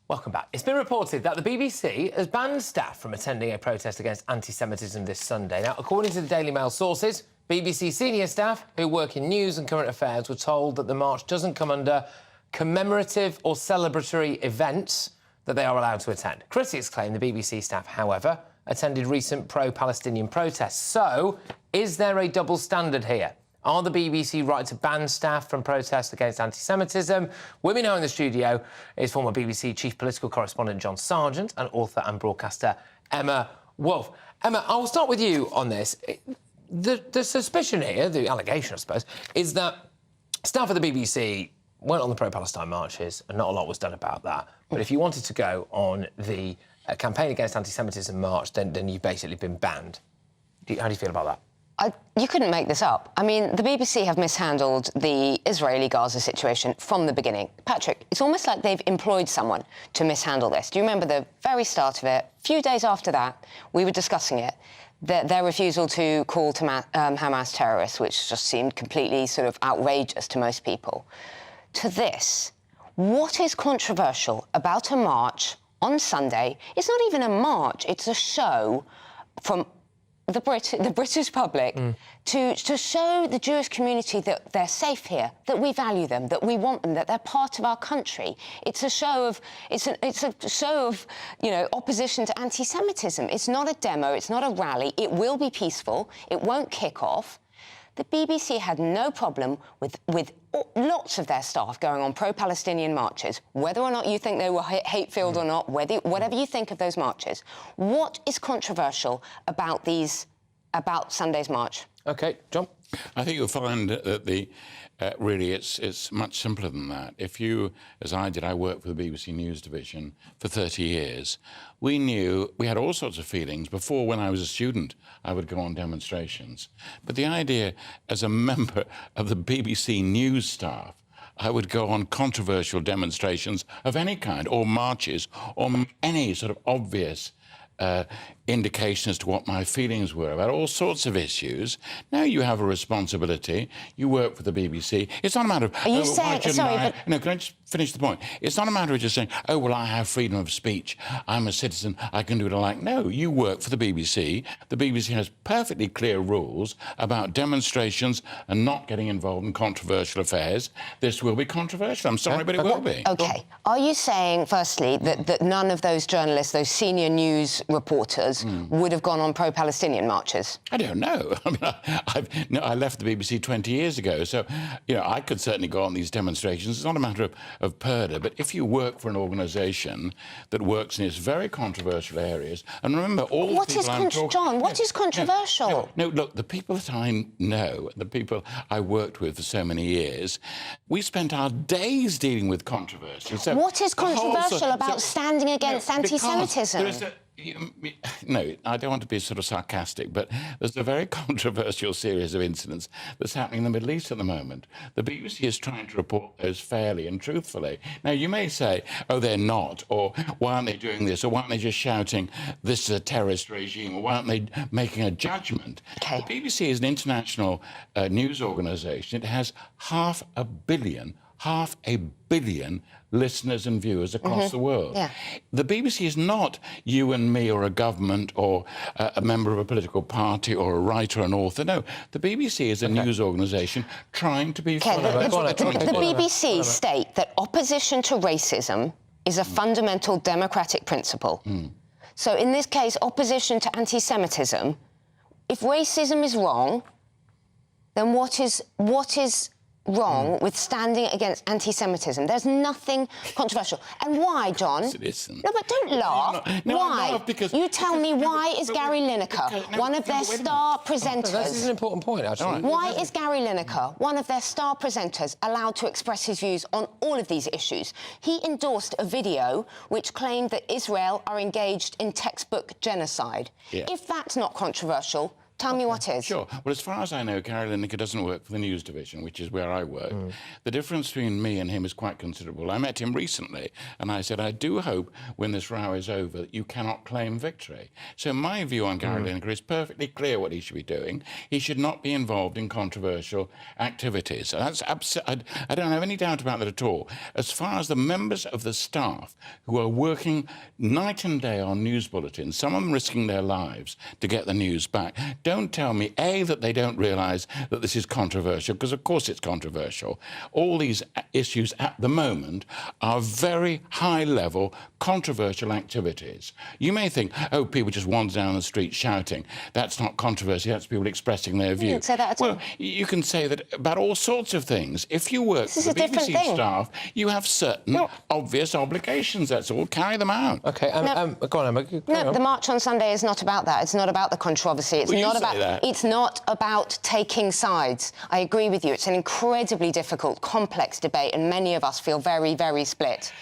Welcome back. It's been reported that the BBC has banned staff from attending a protest against anti-Semitism this Sunday. Now, according to the Daily Mail sources, BBC senior staff who work in news and current affairs were told that the march doesn't come under commemorative or celebratory events that they are allowed to attend. Critics claim the BBC staff, however, attended recent pro-Palestinian protests. So, is there a double standard here? Are the BBC right to ban staff from protests against anti-Semitism? With me now in the studio is former BBC chief political correspondent John Sargent and author and broadcaster Emma Wolfe. Emma, I'll start with you on this. The suspicion here, the allegation, I suppose, is that staff at the BBC went on the pro-Palestine marches and not a lot was done about that. But if you wanted to go on the campaign against anti-Semitism march, then you've basically been banned. How do you feel about that?
You couldn't make this up. I mean, the BBC have mishandled the Israeli-Gaza situation from the beginning. Patrick, it's almost like they've employed someone to mishandle this. Do you remember the very start of it? A few days after that, we were discussing it, their refusal to call Hamas terrorists, which just seemed completely sort of outrageous to most people. To this, what is controversial about a march on Sunday? It's not even a march, it's a show from the British public to show the Jewish community that they're safe here, that we value them, that we want them, that they're part of our country. It's a show of you know, opposition to anti-Semitism. It's not a demo, it's not a rally. It will be peaceful. It won't kick off. The BBC had no problem with lots of their staff going on pro-Palestinian marches, whether or not you think they were hate-filled or not, whatever you think of those marches. What is controversial about Sunday's march?
OK, John?
I think you'll find that really it's much simpler than that. If you, as I did, I worked for the BBC News division for 30 years, we had all sorts of feelings. Before, when I was a student, I would go on demonstrations. But the idea, as a member of the BBC News staff, I would go on controversial demonstrations of any kind, or marches, or any sort of obvious indication as to what my feelings were about all sorts of issues. Now you have a responsibility. You work for the BBC. It's not a matter of...
Are you saying... Sorry,
No, can I just finish the point? It's not a matter of just saying, oh, well, I have freedom of speech. I'm a citizen. I can do what I like. No, you work for the BBC. The BBC has perfectly clear rules about demonstrations and not getting involved in controversial affairs. This will be controversial. I'm sorry, but it will be.
OK. Are you saying, firstly, that none of those journalists, those senior news reporters, would have gone on pro-Palestinian marches?
I don't know. I mean, I left the BBC 20 years ago, so, you know, I could certainly go on these demonstrations. It's not a matter of Purdah, but if you work for an organisation that works in its very controversial areas, and remember, all the people I'm talking...
John, what is controversial?
No, look, the people that I know, the people I worked with for so many years, we spent our days dealing with controversy. So
what is controversial about standing against anti-Semitism?
No, I don't want to be sort of sarcastic, but there's a very controversial series of incidents that's happening in the Middle East at the moment. The BBC is trying to report those fairly and truthfully. Now, you may say, oh, they're not, or why aren't they doing this, or why aren't they just shouting, this is a terrorist regime, or why aren't they making a judgment? The BBC is an international news organisation. It has half a billion listeners and viewers across the world. The BBC is not you and me or a government or a member of a political party or a writer or an author. No, the BBC is a news organisation trying to be...
The BBC state that opposition to racism is a fundamental democratic principle. So in this case, opposition to anti-Semitism, if racism is wrong, then what is wrong with standing against anti-Semitism? There's nothing controversial. And why, John? No, but don't laugh. Why? You tell me, why is Gary Lineker, one of their star presenters...
This is an important point, actually.
Why is Gary Lineker, one of their star presenters, allowed to express his views on all of these issues? He endorsed a video which claimed that Israel are engaged in textbook genocide. If that's not controversial, tell me what is.
Sure. Well, as far as I know, Gary Lineker doesn't work for the news division, which is where I work. The difference between me and him is quite considerable. I met him recently, and I said, I do hope when this row is over that you cannot claim victory. So my view on Gary Lineker is perfectly clear what he should be doing. He should not be involved in controversial activities. That's I don't have any doubt about that at all. As far as the members of the staff who are working night and day on news bulletins, some of them risking their lives to get the news back, don't tell me, A, that they don't realise that this is controversial, because of course it's controversial. All these issues at the moment are very high-level, controversial activities. You may think, oh, people just wander down the street shouting. That's not controversy, that's people expressing their view.
You didn't say that at all.
Well, you can say that about all sorts of things. If you work for the BBC staff, you have certain obvious obligations, that's all. Carry them out.
OK, go on, Emma.
No, the march on Sunday is not about that. It's not about the controversy. It's It's not about taking sides. I agree with you. It's an incredibly difficult, complex debate, and many of us feel very, very split.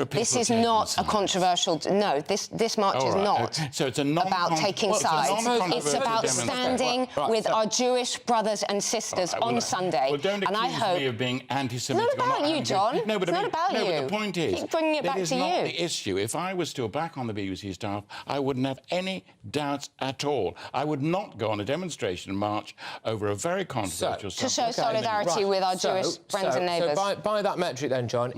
This is not a controversial... No, this march is not about taking sides. It's about standing with our Jewish brothers and sisters on Sunday.
Well, don't accuse me of being anti-Semitic.
It's not about you, John.
No, but
it's not about you.
But the point is...
Keep bringing it back to you.
That is not the issue. If I was still back on the BBC staff, I wouldn't have any doubts at all. I would not go on a demonstration march over a very controversial subject.
To show solidarity with our Jewish friends and neighbours.
So by that metric then, John,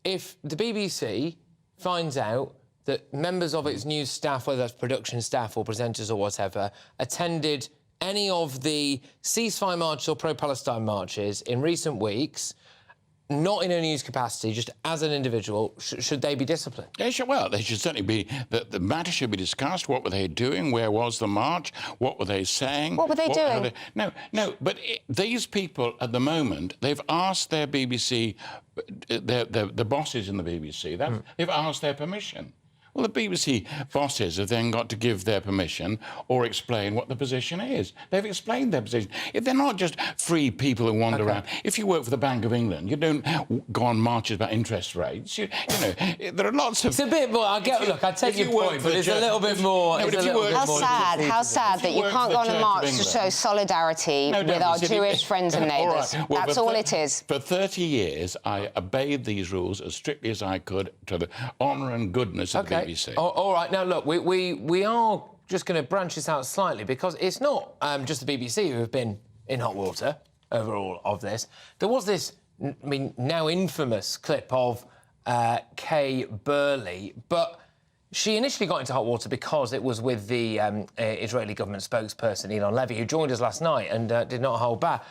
if the BBC finds out that members of its news staff, whether that's production staff or presenters or whatever, attended any of the ceasefire marches or pro-Palestine marches in recent weeks, not in a news capacity, just as an individual, should they be disciplined?
They should, well, they should certainly be... The matter should be discussed. What were they doing? Where was the march? What were they saying?
What were they doing?
No, but these people, at the moment, they've asked their BBC... the bosses in the BBC, they've asked their permission. Well, the BBC bosses have then got to give their permission or explain what the position is. They've explained their position. If they're not just free people who wander around. If you work for the Bank of England, you don't go on marches about interest rates. You know, there are lots of...
It's a bit more... I take your point, but it's a little bit more...
How sad that you can't go on a march to show solidarity with our Jewish friends and neighbours. That's all it is.
For 30 years, I obeyed these rules as strictly as I could to the honour and goodness of the BBC.
All right, now, look, we are just going to branch this out slightly because it's not just the BBC who have been in hot water over all of this. There was this, now infamous clip of Kay Burley, but she initially got into hot water because it was with the Israeli government spokesperson, Elon Levy, who joined us last night and did not hold back.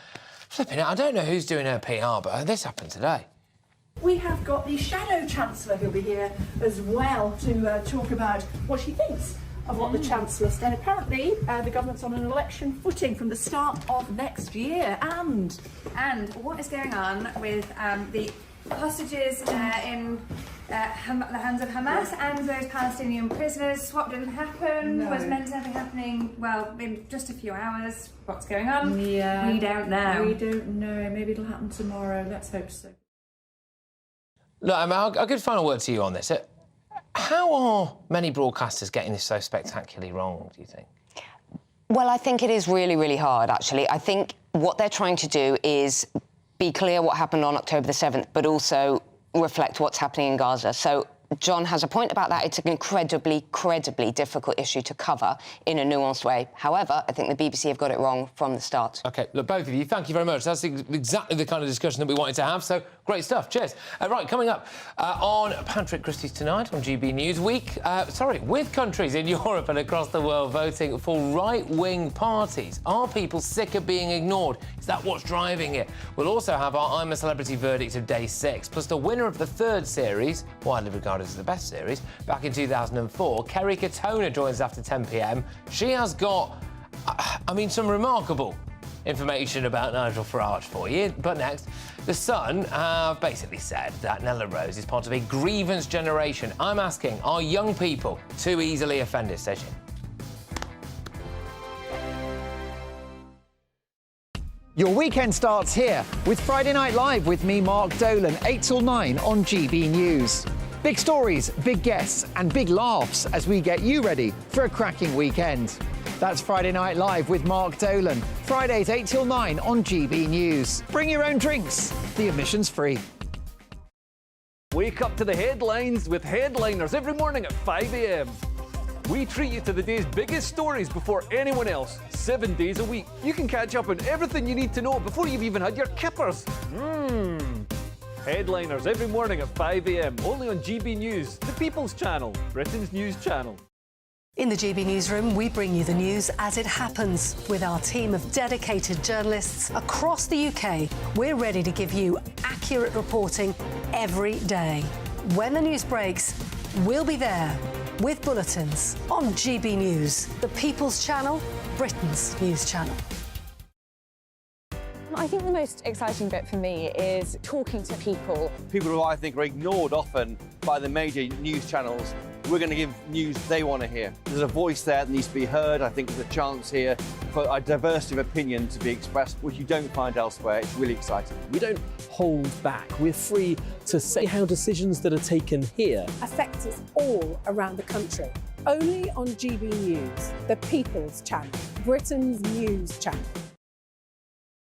Flipping it, I don't know who's doing her PR, but this happened today.
We have got the Shadow Chancellor who'll be here as well to talk about what she thinks of what the Chancellor said. Apparently, the government's on an election footing from the start of next year. And
what is going on with the hostages in the hands of Hamas and those Palestinian prisoners. Swap didn't happen.
No.
Was meant to be happening, well, in just a few hours. What's going on?
Yeah.
We don't know.
We don't know. Maybe it'll happen tomorrow. Let's hope so.
Look, I'll give a final word to you on this. How are many broadcasters getting this so spectacularly wrong, do you think?
Well, I think it is really, really hard, actually. I think what they're trying to do is be clear what happened on October the 7th, but also reflect what's happening in Gaza. So John has a point about that. It's an incredibly difficult issue to cover in a nuanced way. However, I think the BBC have got it wrong from the start.
OK, look, both of you, thank you very much. That's exactly the kind of discussion that we wanted to have, so great stuff. Cheers. Right, coming up on Patrick Christys tonight on GB News Week, with countries in Europe and across the world voting for right-wing parties. Are people sick of being ignored? Is that what's driving it? We'll also have our I'm a Celebrity verdict of Day 6, plus the winner of the third series, widely regarded as the best series, back in 2004, Kerry Katona joins after 10 p.m. She has got, some remarkable information about Nigel Farage for you. But next, The Sun have basically said that Nella Rose is part of a grievance generation. I'm asking, are young people too easily offended? Stay tuned.
Your weekend starts here with Friday Night Live with me, Mark Dolan, 8 till 9 on GB News. Big stories, big guests and big laughs as we get you ready for a cracking weekend. That's Friday Night Live with Mark Dolan, Fridays 8 till 9 on GB News. Bring your own drinks, the admission's free.
Wake up to the headlines with headliners every morning at 5 a.m. We treat you to the day's biggest stories before anyone else, 7 days a week. You can catch up on everything you need to know before you've even had your kippers. Headliners every morning at 5 a.m, only on GB News, the People's Channel, Britain's news channel.
In the GB Newsroom, we bring you the news as it happens. With our team of dedicated journalists across the UK, we're ready to give you accurate reporting every day. When the news breaks, we'll be there with bulletins on GB News, the People's Channel, Britain's news channel.
I think the most exciting bit for me is talking to people.
People who I think are ignored often by the major news channels. We're going to give news they want to hear. There's a voice there that needs to be heard. I think there's a chance here for a diversity of opinion to be expressed, which you don't find elsewhere. It's really exciting.
We don't hold back. We're free to say how decisions that are taken here
affect us all around the country. Only on GB News, the People's Channel, Britain's news channel.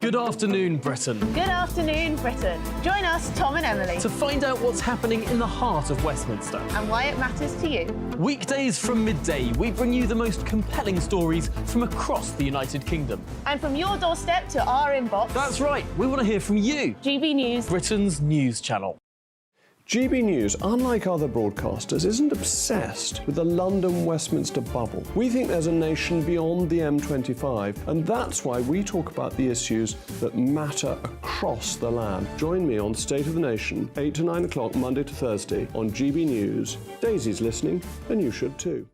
Good afternoon, Britain.
Good afternoon, Britain. Join us, Tom and Emily,
To find out what's happening in the heart of Westminster.
and why it matters to you.
Weekdays from midday, we bring you the most compelling stories from across the United Kingdom.
And from your doorstep to our inbox.
That's right, we want to hear from you.
GB News,
Britain's news channel.
GB News, unlike other broadcasters, isn't obsessed with the London-Westminster bubble. We think there's a nation beyond the M25, and that's why we talk about the issues that matter across the land. Join me on State of the Nation, 8 to 9 o'clock, Monday to Thursday, on GB News. Daisy's listening, and you should too.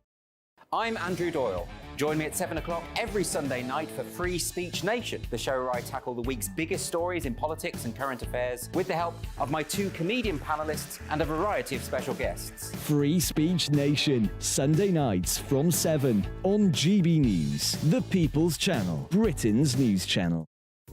I'm Andrew Doyle. Join me at 7 o'clock every Sunday night for Free Speech Nation, the show where I tackle the week's biggest stories in politics and current affairs with the help of my 2 comedian panellists and a variety of special guests.
Free Speech Nation, Sunday nights from 7 on GB News, the People's Channel, Britain's news channel.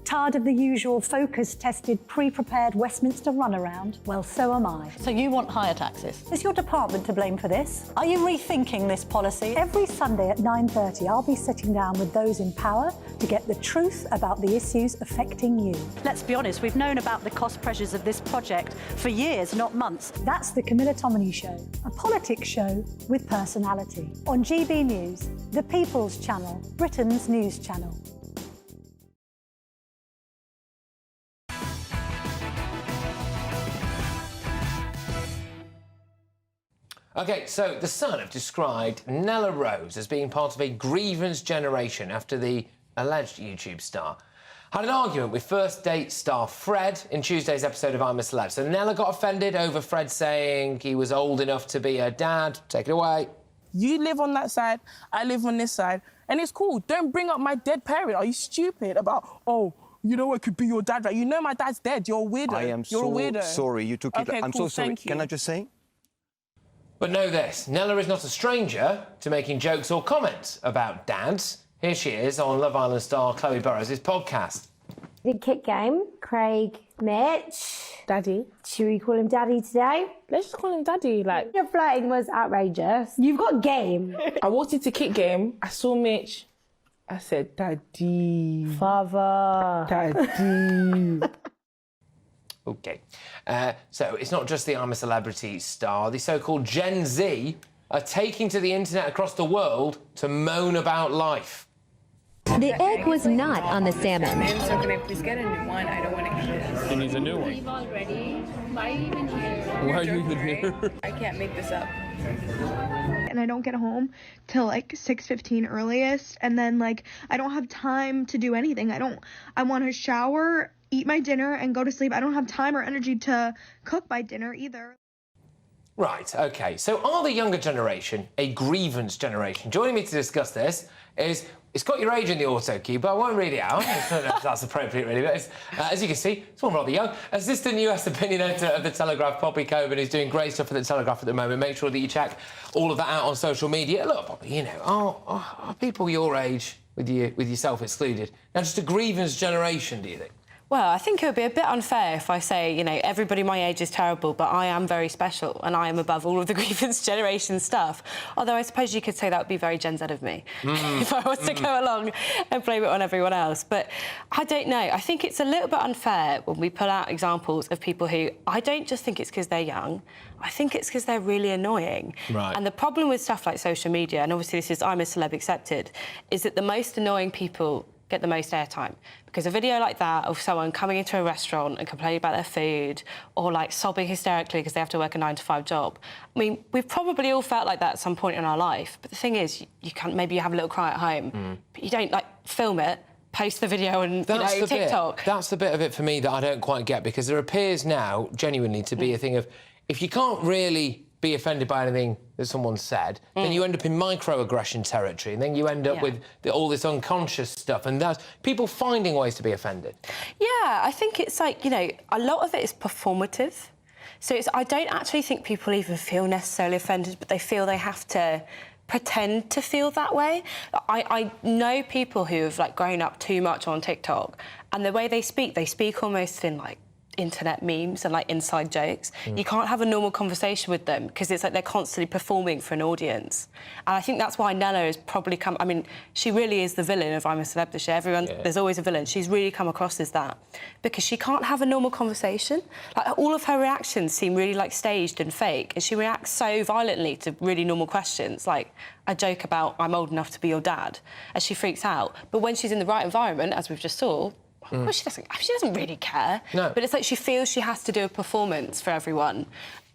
Tired of the usual focus-tested, pre-prepared Westminster runaround? Well, so am I.
So you want higher taxes?
Is your department to blame for this? Are you rethinking this policy? Every Sunday at 9:30, I'll be sitting down with those in power to get the truth about the issues affecting you. Let's be honest, we've known about the cost pressures of this project for years, not months. That's the Camilla Tominey Show, a politics show with personality. On GB News, the People's Channel, Britain's news channel.
OK, so The Sun have described Nella Rose as being part of a grievance generation after the alleged YouTube star had an argument with First Date star Fred in Tuesday's episode of I'm a Celeb. So Nella got offended over Fred saying he was old enough to be her dad. Take it away.
You live on that side, I live on this side, and it's cool. Don't bring up my dead parent. Are you stupid about, oh, you know what could be your dad, right? You know my dad's dead. You're a weirdo.
I am
You're a weirdo.
sorry you took it.
Okay,
I'm
cool,
so sorry.
thank you.
Can I just say?
But know this, Nella is not a stranger to making jokes or comments about dads. Here she is on Love Island star Chloe Burrows' podcast.
Big kick game. Craig, Mitch.
Daddy.
Should we call him Daddy today?
Let's just call him Daddy. Like,
your flirting was outrageous. You've got game.
I walked into kick game. I saw Mitch. I said, Daddy.
Father.
Daddy.
OK. So it's not just the I'm a Celebrity star. The so-called Gen Z are taking to the internet across the world to moan about life.
The egg was not on the salmon.
So can I please get a new one? I don't want to eat this.
He needs a new one.
Leave already. Why are you even here?
Why are you even here?
I can't make this up.
And I don't get home till like 6:15 earliest, and then like I don't have time to do anything. I want to shower, eat my dinner, and go to sleep. I don't have time or energy to cook my dinner either.
Right, OK. So are the younger generation a grievance generation? Joining me to discuss this is... It's got your age in the auto cue, but I won't read it out. I don't know if that's appropriate, really. But it's, as you can see, it's one rather young. Assistant US opinion editor of The Telegraph, Poppy Coburn, who's doing great stuff for The Telegraph at the moment. Make sure that you check all of that out on social media. Look, Poppy, you know, are people your age, with yourself excluded, now just a grievance generation, do you think?
Well, I think it would be a bit unfair if I say, you know, everybody my age is terrible, but I am very special and I am above all of the grievance generation stuff. Although I suppose you could say that would be very Gen Z of me if I was to go along and blame it on everyone else. But I don't know. I think it's a little bit unfair when we pull out examples of people who I don't just think it's because they're young. I think it's because they're really annoying.
Right.
And the problem with stuff like social media, and obviously this is I'm a Celeb accepted, is that the most annoying people get the most airtime. Because a video like that of someone coming into a restaurant and complaining about their food or, like, sobbing hysterically because they have to work a 9-to-5 job, I mean, we've probably all felt like that at some point in our life. But the thing is, you can't... Maybe you have a little cry at home, but you don't, like, film it, post the video and, TikTok.
That's the bit of it for me that I don't quite get, because there appears now, genuinely, to be a thing of... If you can't really be offended by anything that someone said, then you end up in microaggression territory, and then you end up with all this unconscious stuff, and that's people finding ways to be offended.
Yeah, I think it's like, you know, a lot of it is performative. So I don't actually think people even feel necessarily offended, but they feel they have to pretend to feel that way. I know people who have, like, grown up too much on TikTok, and the way they speak almost in, like, internet memes and, like, inside jokes. You can't have a normal conversation with them because it's like they're constantly performing for an audience. And I think that's why Nella has probably come... I mean, she really is the villain of I'm a Celeb this year. There's always a villain. She's really come across as that because she can't have a normal conversation. Like, all of her reactions seem really, like, staged and fake, and she reacts so violently to really normal questions, like a joke about I'm old enough to be your dad, as she freaks out. But when she's in the right environment, as we've just saw, well, she doesn't really care.
No.
But it's like she feels she has to do a performance for everyone.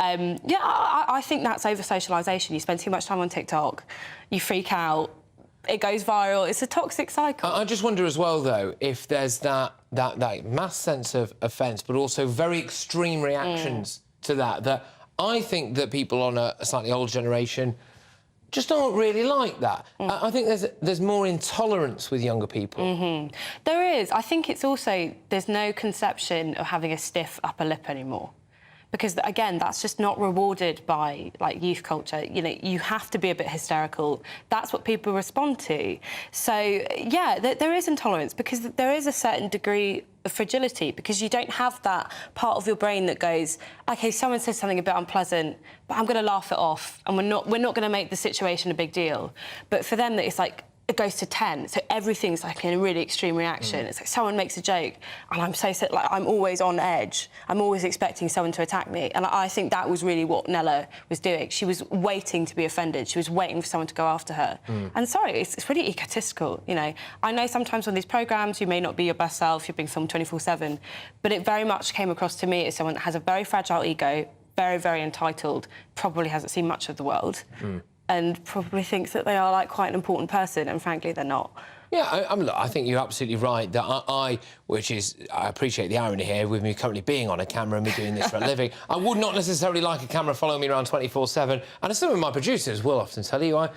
I think that's over-socialisation. You spend too much time on TikTok, you freak out, it goes viral. It's a toxic cycle.
I just wonder as well, though, if there's that mass sense of offence, but also very extreme reactions to that I think that people on a slightly older generation just aren't really like that. I think there's more intolerance with younger people.
There is. I think it's also there's no conception of having a stiff upper lip anymore. Because, again, that's just not rewarded by, like, youth culture. You know, you have to be a bit hysterical. That's what people respond to. So, yeah, there is intolerance because there is a certain degree of fragility because you don't have that part of your brain that goes, OK, someone says something a bit unpleasant, but I'm going to laugh it off and we're not going to make the situation a big deal. But for them, it's like... it goes to 10, so everything's like in a really extreme reaction. It's like someone makes a joke, and I'm always on edge. I'm always expecting someone to attack me, and I think that was really what Nella was doing. She was waiting to be offended. She was waiting for someone to go after her. And sorry, it's really egotistical. You know, I know sometimes on these programmes you may not be your best self. You're being filmed 24/7, but it very much came across to me as someone that has a very fragile ego, very, very entitled, probably hasn't seen much of the world. And probably thinks that they are, like, quite an important person, and frankly, they're not.
Yeah, look, I think you're absolutely right that I appreciate the irony here with me currently being on a camera and me doing this for a living. I would not necessarily like a camera following me around 24/7, and as some of my producers will often tell you,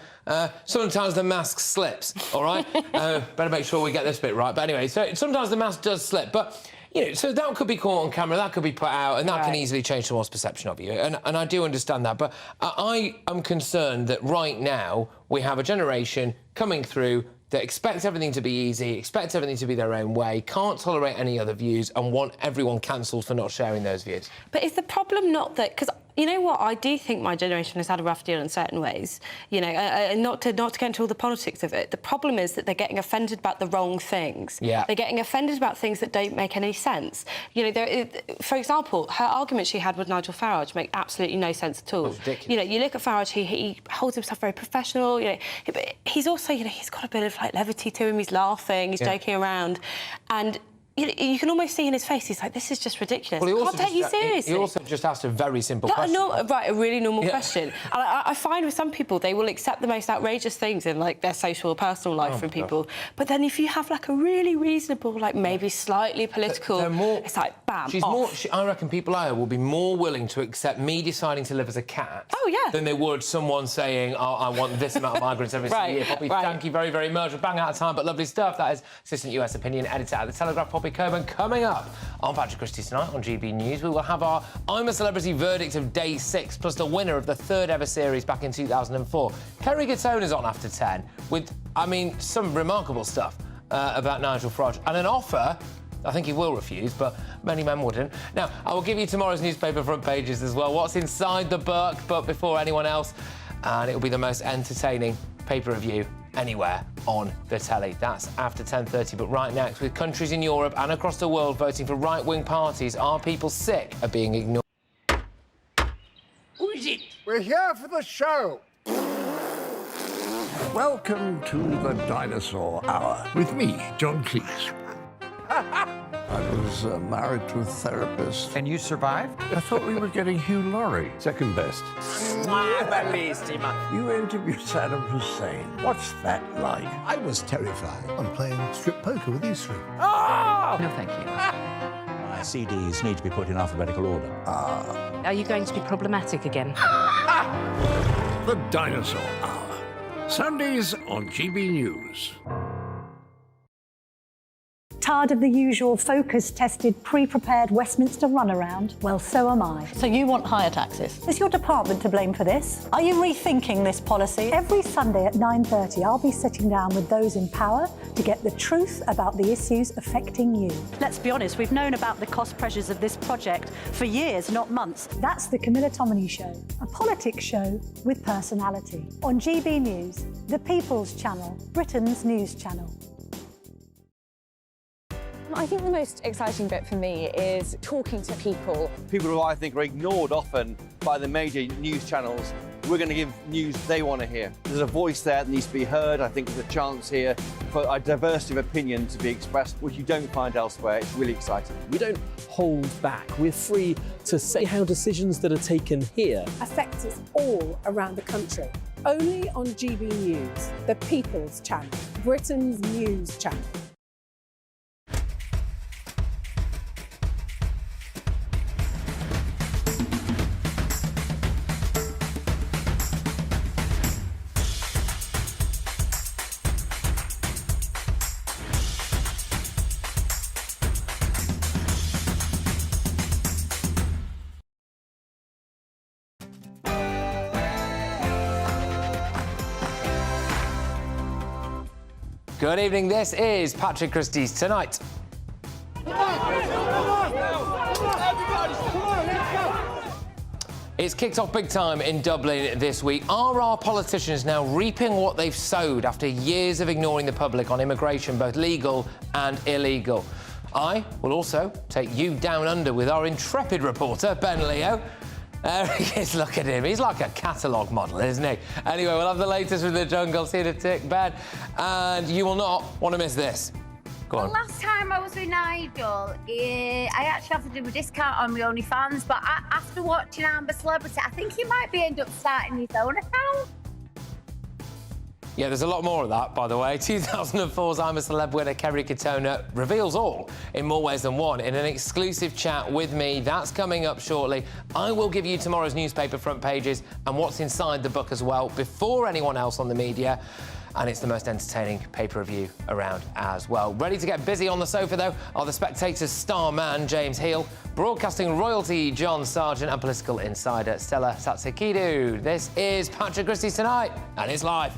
sometimes the mask slips, all right? Better make sure we get this bit right. But anyway, so sometimes the mask does slip, but... You know, so that could be caught on camera, that could be put out, and that can easily change someone's perception of you. And I do understand that, but I am concerned that right now we have a generation coming through that expect everything to be easy, expect everything to be their own way, can't tolerate any other views, and want everyone cancelled for not sharing those views.
But is the problem not that... Because, you know what, I do think my generation has had a rough deal in certain ways, you know, not to get into all the politics of it. The problem is that they're getting offended about the wrong things.
Yeah.
They're getting offended about things that don't make any sense. You know, for example, her argument she had with Nigel Farage make absolutely no sense at all.
Ridiculous.
You know, you look at Farage, he holds himself very professional, you know, but he's also, you know, he's got a bit of, like, levity to him, he's laughing, he's joking around, and... You can almost see in his face, he's like, this is just ridiculous. Well, I can't take you seriously.
He also just asked a very simple question.
A really normal question. And I find with some people, they will accept the most outrageous things in, like, their social or personal life from people. But then if you have, like, a really reasonable, like, maybe slightly political... it's like, bam, off.
I reckon people like her will be more willing to accept me deciding to live as a cat than they would someone saying, oh, I want this amount of migrants every single year. Poppy, thank you very, very much. We're bang out of time, but lovely stuff. That is Assistant US Opinion Editor at The Telegraph, Poppy Coburn. Coming up on Patrick Christys tonight on GB News, we will have our I'm a Celebrity verdict of Day 6, plus the winner of the third ever series back in 2004. Kerry Katona's on after 10 with, I mean, some remarkable stuff about Nigel Farage and an offer I think he will refuse, but many men wouldn't. Now, I will give you tomorrow's newspaper front pages as well. What's inside the book, but before anyone else, and it'll be the most entertaining pay-per-view anywhere on the telly. That's after 10:30, but right next, with countries in Europe and across the world voting for right-wing parties, are people sick of being ignored?
Who is it? We're here for the show. Welcome to the Dinosaur Hour with me, John Cleese. I was married to a therapist.
And you survived?
I thought we were getting Hugh Laurie.
Second best.
You interviewed Saddam Hussein. What's that like?
I was terrified. I'm playing strip poker with these three.
Oh!
No, thank you.
My CDs need to be put in alphabetical order.
Are you going to be problematic again?
The Dinosaur Hour. Sundays on GB News.
Tired of the usual focus-tested, pre-prepared Westminster runaround? Well, so am I.
So you want higher taxes?
Is your department to blame for this? Are you rethinking this policy? Every Sunday at 9:30, I'll be sitting down with those in power to get the truth about the issues affecting you. Let's be honest, we've known about the cost pressures of this project for years, not months. That's the Camilla Tominey Show, a politics show with personality. On GB News, the People's Channel, Britain's news channel.
I think the most exciting bit for me is talking to people.
People who I think are ignored often by the major news channels. We're going to give news they want to hear. There's a voice there that needs to be heard. I think there's a chance here for a diversity of opinion to be expressed, which you don't find elsewhere. It's really exciting.
We don't hold back. We're free to say how decisions that are taken here
affect us all around the country. Only on GB News, the People's Channel, Britain's news channel.
Good evening, this is Patrick Christys Tonight. It's kicked off big time in Dublin this week. Are our politicians now reaping what they've sowed after years of ignoring the public on immigration, both legal and illegal? I will also take you down under with our intrepid reporter, Ben Leo. There he is, look at him. He's like a catalogue model, isn't he? Anyway, we'll have the latest from the jungle. See you in a tick, Ben. And you will not want to miss this. Go on.
The last time I was with Nigel, I actually had to do a discount on my OnlyFans, but after watching I'm a Celebrity, I think he might be end up starting his own account.
Yeah, there's a lot more of that, by the way. 2004's I'm a Celeb winner Kerry Katona reveals all in more ways than one in an exclusive chat with me. That's coming up shortly. I will give you tomorrow's newspaper front pages and what's inside the book as well before anyone else on the media. And it's the most entertaining paper review around as well. Ready to get busy on the sofa, though, are the Spectator's star man, James Heal, broadcasting royalty, John Sargent, and political insider, Stella Satsikidou. This is Patrick Christys Tonight, and it's live.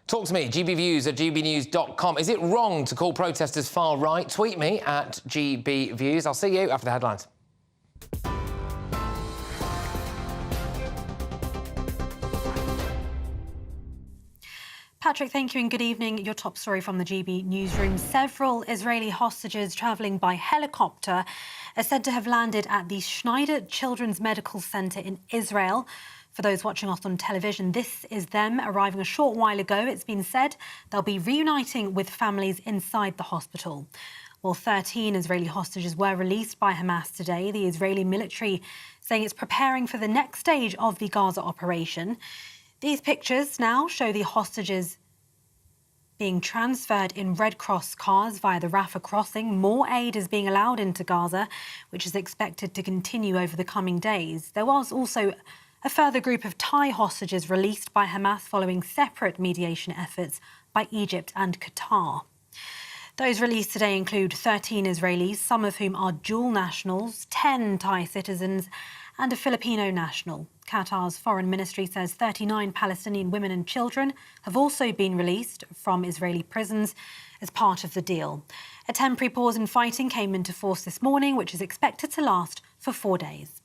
Talk to me, GBViews at GBnews.com. Is it wrong to call protesters far right? Tweet me at GBViews. I'll see you after the headlines.
Patrick, thank you and good evening. Your top story from the GB newsroom. Several Israeli hostages travelling by helicopter are said to have landed at the Schneider Children's Medical Centre in Israel. For those watching us on television, this is them arriving a short while ago. It's been said they'll be reuniting with families inside the hospital. Well, 13 Israeli hostages were released by Hamas today. The Israeli military saying it's preparing for the next stage of the Gaza operation. These pictures now show the hostages being transferred in Red Cross cars via the Rafah crossing. More aid is being allowed into Gaza, which is expected to continue over the coming days. There was also a further group of Thai hostages released by Hamas following separate mediation efforts by Egypt and Qatar. Those released today include 13 Israelis, some of whom are dual nationals, 10 Thai citizens and a Filipino national. Qatar's foreign ministry says 39 Palestinian women and children have also been released from Israeli prisons as part of the deal. A temporary pause in fighting came into force this morning, which is expected to last for 4 days.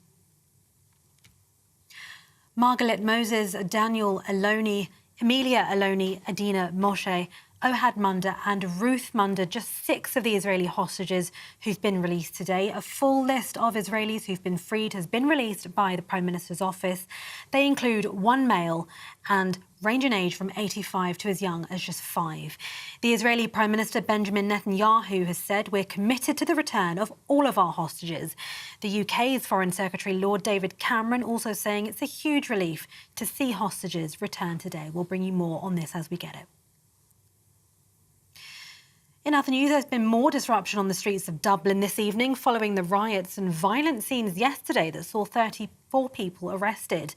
Margaret Moses, Daniel Aloni, Emilia Aloni, Adina Moshe, Ohad Munda and Ruth Munda, just 6 of the Israeli hostages who've been released today. A full list of Israelis who've been freed has been released by the Prime Minister's office. They include 1 male and range in age from 85 to as young as just 5. The Israeli Prime Minister Benjamin Netanyahu has said we're committed to the return of all of our hostages. The UK's Foreign Secretary Lord David Cameron also saying it's a huge relief to see hostages return today. We'll bring you more on this as we get it. In other news, there's been more disruption on the streets of Dublin this evening following the riots and violent scenes yesterday that saw 34 people arrested.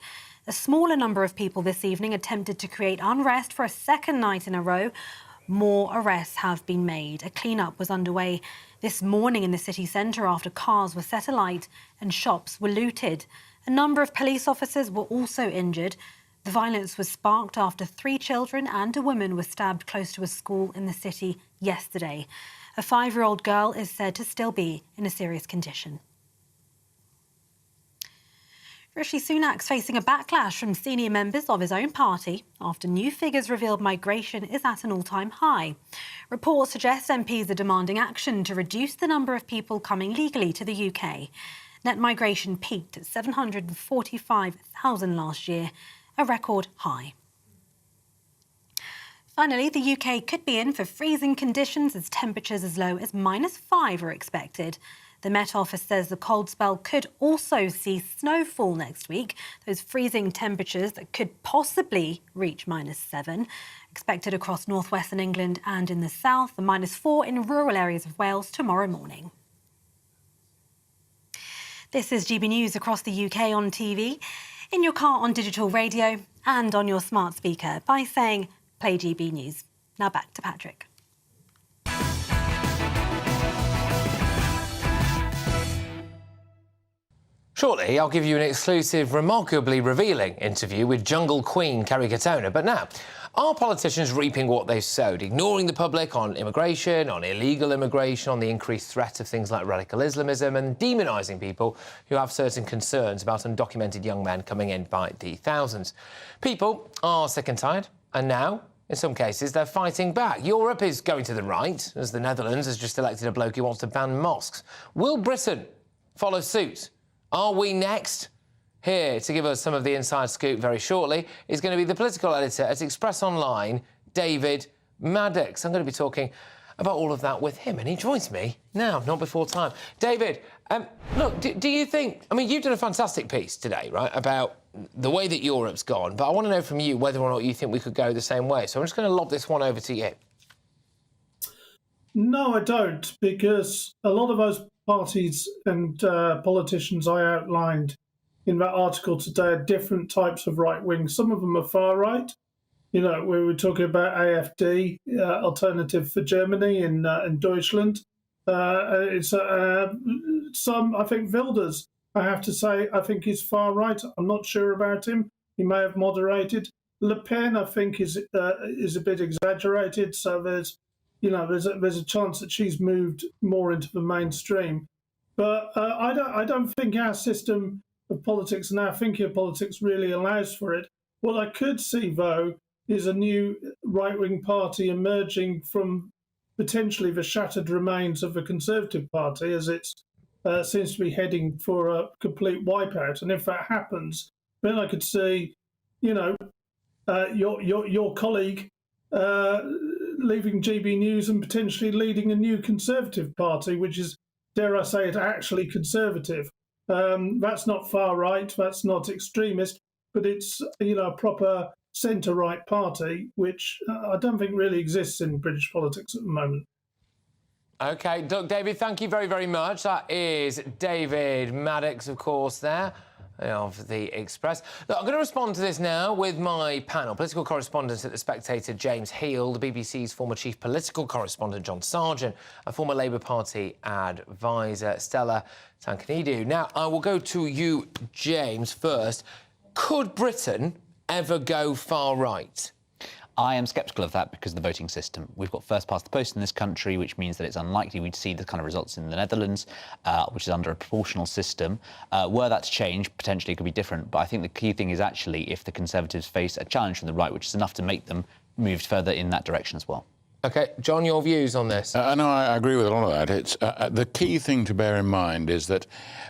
A smaller number of people this evening attempted to create unrest for a second night in a row. More arrests have been made. A clean-up was underway this morning in the city centre after cars were set alight and shops were looted. A number of police officers were also injured. The violence was sparked after 3 children and a woman were stabbed close to a school in the city yesterday. A 5-year-old girl is said to still be in a serious condition. Rishi Sunak's facing a backlash from senior members of his own party after new figures revealed migration is at an all-time high. Reports suggest MPs are demanding action to reduce the number of people coming legally to the UK. Net migration peaked at 745,000 last year, a record high. Finally, the UK could be in for freezing conditions as temperatures as low as -5 are expected. The Met Office says the cold spell could also see snowfall next week. Those freezing temperatures that could possibly reach -7, expected across northwestern England and in the south, and -4 in rural areas of Wales tomorrow morning. This is GB News across the UK on TV, in your car on digital radio and on your smart speaker by saying play GB News. Now back to Patrick.
Shortly, I'll give you an exclusive, remarkably revealing interview with Jungle Queen Kerry Katona. But now, are politicians reaping what they've sowed, ignoring the public on immigration, on illegal immigration, on the increased threat of things like radical Islamism and demonising people who have certain concerns about undocumented young men coming in by the thousands? People are sick and tired, and now, in some cases, they're fighting back. Europe is going to the right, as the Netherlands has just elected a bloke who wants to ban mosques. Will Britain follow suit? Are we next? Here to give us some of the inside scoop very shortly is going to be the political editor at Express Online, David Maddox. I'm going to be talking about all of that with him, and he joins me now, not before time. David, look, do you think... I mean, you've done a fantastic piece today, right, about the way that Europe's gone, but I want to know from you whether or not you think we could go the same way. So I'm just going to lob this one over to you.
No, I don't, because a lot of those parties and politicians I outlined in that article today are different types of right wing. Some of them are far right. You know, we were talking about AfD, Alternative for Germany in Deutschland. It's some, I think, Wilders, I have to say, I think he's far right. I'm not sure about him. He may have moderated. Le Pen, I think, is a bit exaggerated. So there's a chance that she's moved more into the mainstream. But I don't think our system of politics and our thinking of politics really allows for it. What I could see, though, is a new right-wing party emerging from potentially the shattered remains of the Conservative Party, as it seems to be heading for a complete wipeout. And if that happens, then I could see, your colleague leaving GBNews and potentially leading a new Conservative Party, which is, dare I say it, actually conservative. That's not far right, that's not extremist, but it's a proper centre-right party, which I don't think really exists in British politics at the moment.
OK, David, thank you very, very much. That is David Maddox, of course, there, of The Express. Look, I'm going to respond to this now with my panel. Political correspondent at The Spectator, James Heal, the BBC's former chief political correspondent, John Sargent, a former Labour Party advisor, Stella Tancanidu. Now, I will go to you, James, first. Could Britain ever go far right?
I am sceptical of that because of the voting system. We've got first past the post in this country, which means that it's unlikely we'd see the kind of results in the Netherlands, which is under a proportional system. Were that to change, potentially it could be different. But I think the key thing is actually if the Conservatives face a challenge from the right, which is enough to make them move further in that direction as well. OK, John, your views on this?
No, I agree with a lot of that. It's the key thing to bear in mind is that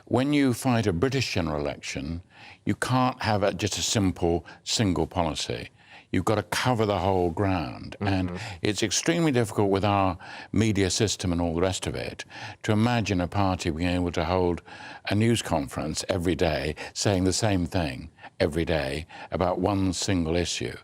when you fight a British general election, you can't have just a simple single policy. You've got to cover the whole ground. And it's extremely difficult with our media system and all the rest of it to imagine a party being able to hold a news conference every day saying the same thing every day about one single issue.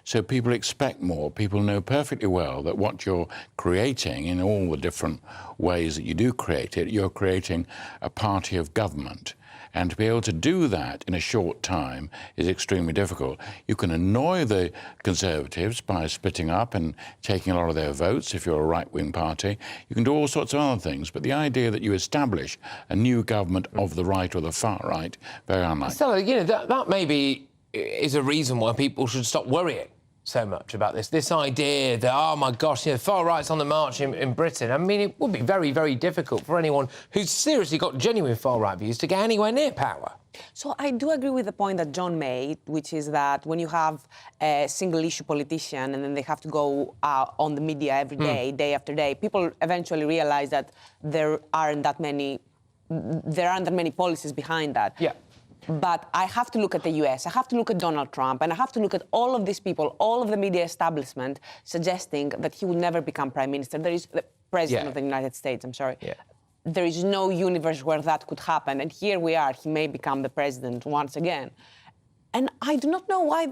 So people expect more. People know perfectly well that what you're creating in all the different ways that you do create it, you're creating a party of government. And to be able to do that in a short time is extremely difficult. You can annoy the Conservatives by splitting up and taking a lot of their votes if you're a right-wing party. You can do all sorts of other things. But the idea that you establish a new government of the right or the far right, very unlikely.
Stella, that maybe is a reason why people should stop worrying so much about this idea that, oh, my gosh, far right's on the march in Britain. I mean, it would be very, very difficult for anyone who's seriously got genuine far-right views to get anywhere near power.
So I do agree with the point that John made, which is that when you have a single-issue politician and then they have to go on the media every day, day after day, people eventually realise that there aren't that many policies behind that.
Yeah.
But I have to look at the US, I have to look at Donald Trump, and I have to look at all of these people, all of the media establishment, suggesting that he will never become prime minister. There is the president of the United States, I'm sorry. Yeah. There is no universe where that could happen. And here we are, he may become the president once again. And I do not know why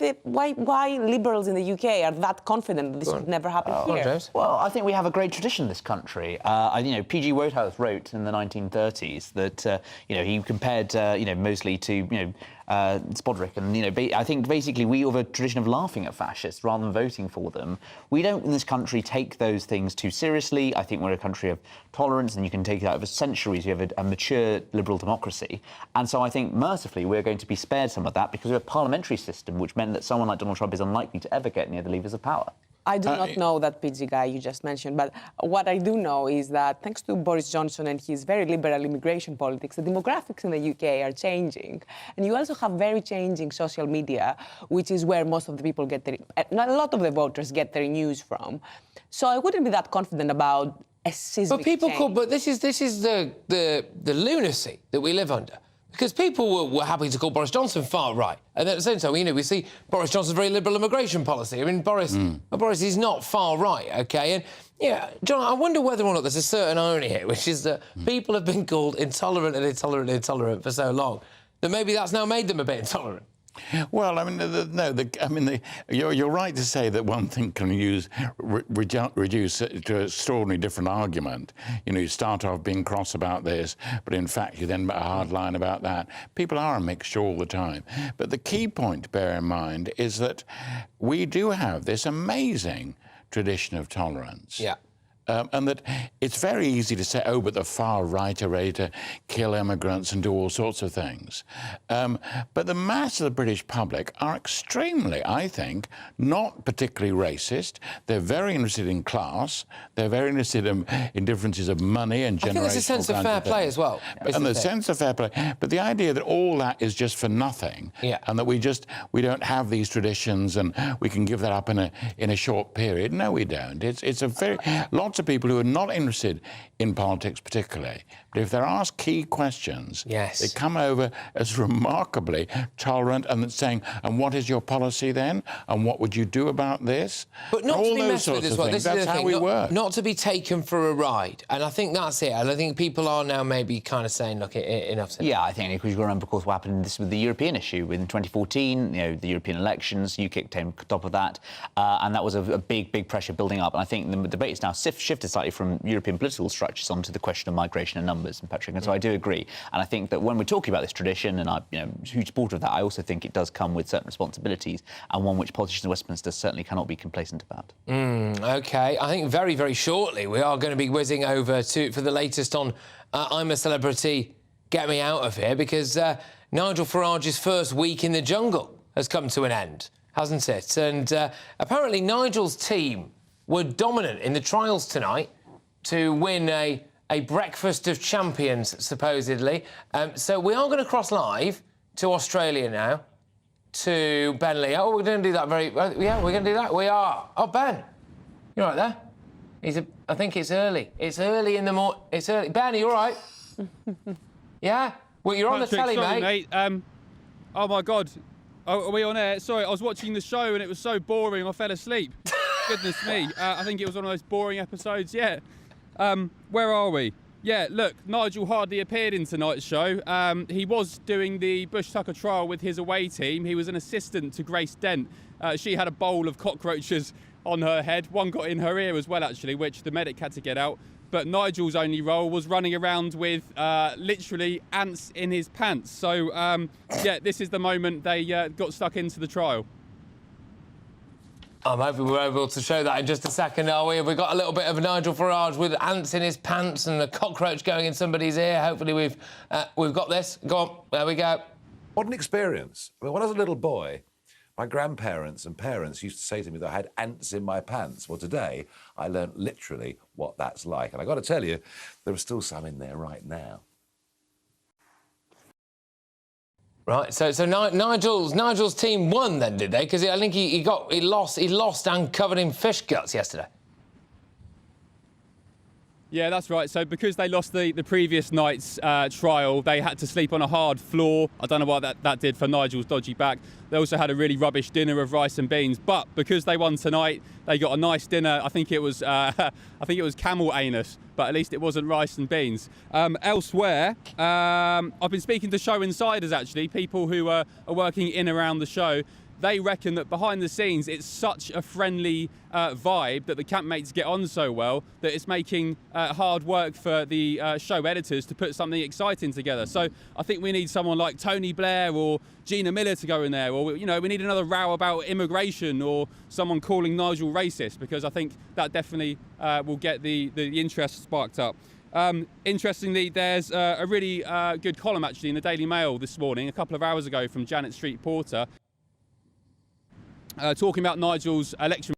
Liberals in the UK are that confident that this could never happen here.
Well, I think we have a great tradition in this country. P.G. Wodehouse wrote in the 1930s that he compared Mosley to Spodrick, and I think basically we have a tradition of laughing at fascists rather than voting for them. We don't in this country take those things too seriously. I think we're a country of tolerance, and you can take it out over centuries. You have a mature liberal democracy, and so I think mercifully we're going to be spared some of that because we have a parliamentary system, which meant that someone like Donald Trump is unlikely to ever get near the levers of power.
I do not know that PG guy you just mentioned, but what I do know is that thanks to Boris Johnson and his very liberal immigration politics, the demographics in the UK are changing. And you also have very changing social media, which is where most of the people get a lot of the voters get their news from. So I wouldn't be that confident about a seismic change.
But this is the lunacy that we live under. Because people were happy to call Boris Johnson far right. And at the same time, we see Boris Johnson's very liberal immigration policy. I mean, Boris is not far right, OK? Yeah, John, I wonder whether or not there's a certain irony here, which is that people have been called intolerant and intolerant and intolerant for so long that maybe that's now made them a bit intolerant.
Well, I mean, you're right to say that one thing can reduce it to an extraordinarily different argument. You know, you start off being cross about this, but in fact you then a hard line about that. People are a mixture all the time. But the key point to bear in mind is that we do have this amazing tradition of tolerance.
Yeah.
And that it's very easy to say, oh, but the far right are ready to kill immigrants and do all sorts of things. But the mass of the British public are extremely, I think, not particularly racist. They're very interested in class. They're very interested in differences of money and generational. I think
there's a sense of fair play as well.
And the sense of fair play. But the idea that all that is just for nothing, and that we don't have these traditions and we can give that up in a short period. No, we don't. It's a very lots of people who are not interested in politics particularly, but if they're asked key questions, they come over as remarkably tolerant and saying, and what is your policy then? And what would you do about this?
But not to be messed with as well. This is
That's
the
how
thing.
we work.
Not to be taken for a ride. And I think that's it. And I think people are now maybe kind of saying, look, enough's enough.
Yeah, I think because you've got to remember, of course, what happened with the European issue in 2014, the European elections, UKIP came top of that, and that was a big pressure building up. And I think the debate is now shifted slightly from European political structures onto the question of migration and numbers, and Patrick. And so I do agree. And I think that when we're talking about this tradition, and I'm a huge supporter of that, I also think it does come with certain responsibilities, and one which politicians in Westminster certainly cannot be complacent about.
OK. I think very, very shortly we are going to be whizzing over for the latest on I'm a Celebrity, Get Me Out of Here, because Nigel Farage's first week in the jungle has come to an end, hasn't it? And apparently Nigel's team were dominant in the trials tonight to win a breakfast of champions, supposedly. So we are going to cross live to Australia now, to Ben Lee. Oh, we're going to do that yeah, we're going to do that. We are. Oh, Ben, you're right there. I think it's early. It's early in the morning. It's early. Ben, are you all right? Yeah? Well, you're on the telly,
mate. Oh, my God. Oh, are we on air? Sorry, I was watching the show and it was so boring I fell asleep. Goodness me. I think it was one of those boring episodes yet. Where are we? Yeah, look, Nigel hardly appeared in tonight's show. He was doing the Bush Tucker trial with his away team. He was an assistant to Grace Dent. She had a bowl of cockroaches on her head. One got in her ear as well, actually, which the medic had to get out. But Nigel's only role was running around with literally ants in his pants. So, yeah, this is the moment they got stuck into the trial.
I'm hoping we're able to show that in just a second, are we? We've got a little bit of Nigel Farage with ants in his pants and a cockroach going in somebody's ear. Hopefully we've got this. Go on, there we go.
What an experience. I mean, when I was a little boy, my grandparents and parents used to say to me that I had ants in my pants. Well, today, I learnt literally what that's like. And I've got to tell you, there are still some in there right now.
Right, so Nigel's team won then, did they? Because I think he lost and covered in fish guts yesterday.
Yeah, that's right. So because they lost the previous night's trial, they had to sleep on a hard floor. I don't know what that did for Nigel's dodgy back. They also had a really rubbish dinner of rice and beans. But because they won tonight, they got a nice dinner. I think it was camel anus, but at least it wasn't rice and beans. Elsewhere, I've been speaking to show insiders, actually, people who are working in around the show. They reckon that behind the scenes, it's such a friendly vibe that the campmates get on so well that it's making hard work for the show editors to put something exciting together. So I think we need someone like Tony Blair or Gina Miller to go in there, or we need another row about immigration or someone calling Nigel racist, because I think that definitely will get the interest sparked up. Interestingly, there's a really good column actually in the Daily Mail this morning, a couple of hours ago, from Janet Street Porter. Talking about Nigel's election.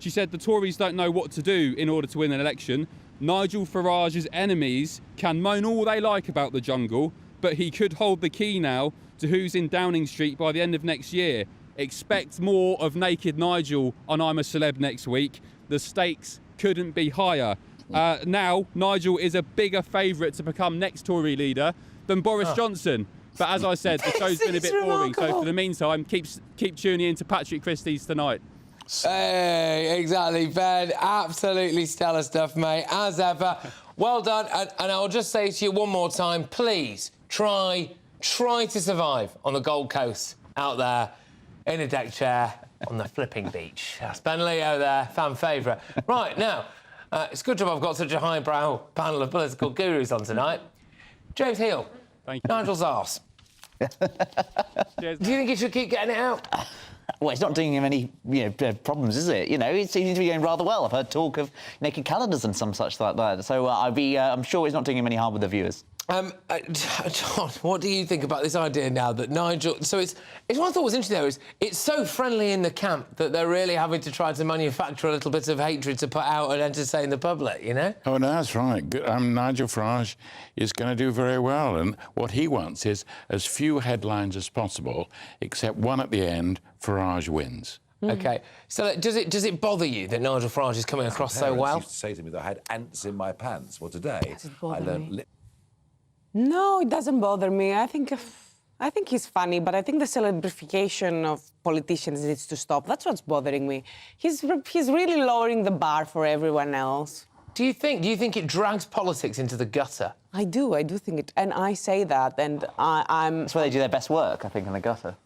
She said the Tories don't know what to do in order to win an election. Nigel Farage's enemies can moan all they like about the jungle, but he could hold the key now to who's in Downing Street by the end of next year. Expect more of naked Nigel on I'm a Celeb next week. The stakes couldn't be higher. Now, Nigel is a bigger favourite to become next Tory leader than Boris Johnson. But as I said, the show's been a bit boring, so for the meantime, keep tuning in to Patrick Christys tonight.
riots.
Hey, exactly, Ben. Absolutely stellar stuff, mate, as ever. Well done, and I'll just say to you one more time, please try to survive on the Gold Coast out there in a deck chair on the flipping beach. That's Ben Leo there, fan favourite. Right, now, it's a good job I've got such a highbrow panel of political gurus on tonight. James Heal.
Thank you.
Nigel's arse. Do you think he should keep getting it out?
Well, it's not doing him any, problems, is it? It seems to be going rather well. I've heard talk of naked calendars and some such like that. So I'm sure it's not doing him any harm with the viewers.
John, what do you think about this idea now that Nigel... So it's what I thought was interesting, though, is it's so friendly in the camp that they're really having to try to manufacture a little bit of hatred to put out and entertain the public,
Oh, no, that's right. Nigel Farage is going to do very well, and what he wants is as few headlines as possible, except one at the end, Farage wins.
OK. So does it bother you that Nigel Farage is coming across so well?
Used to say to me that I had ants in my pants. Well, today I learned...
No, it doesn't bother me. I think he's funny, but I think the celebrification of politicians needs to stop. That's what's bothering me. He's really lowering the bar for everyone else.
Do you think it drags politics into the gutter?
I do think it, and I say that, and I'm...
That's where they do their best work, I think, in the gutter.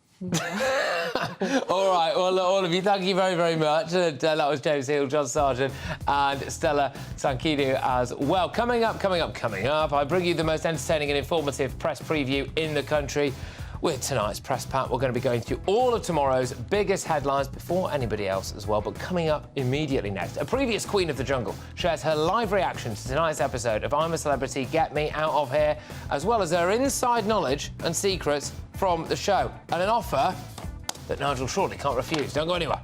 All right, well, all of you, thank you very, very much. And, that was James Heal, John Sargent and Stella Sankidou as well. Coming up, I bring you the most entertaining and informative press preview in the country. With tonight's Press Pat, we're going to be going through all of tomorrow's biggest headlines before anybody else as well. But coming up immediately next, a previous Queen of the Jungle shares her live reaction to tonight's episode of I'm a Celebrity, Get Me Out of Here, as well as her inside knowledge and secrets from the show. And an offer that Nigel surely can't refuse. Don't go anywhere.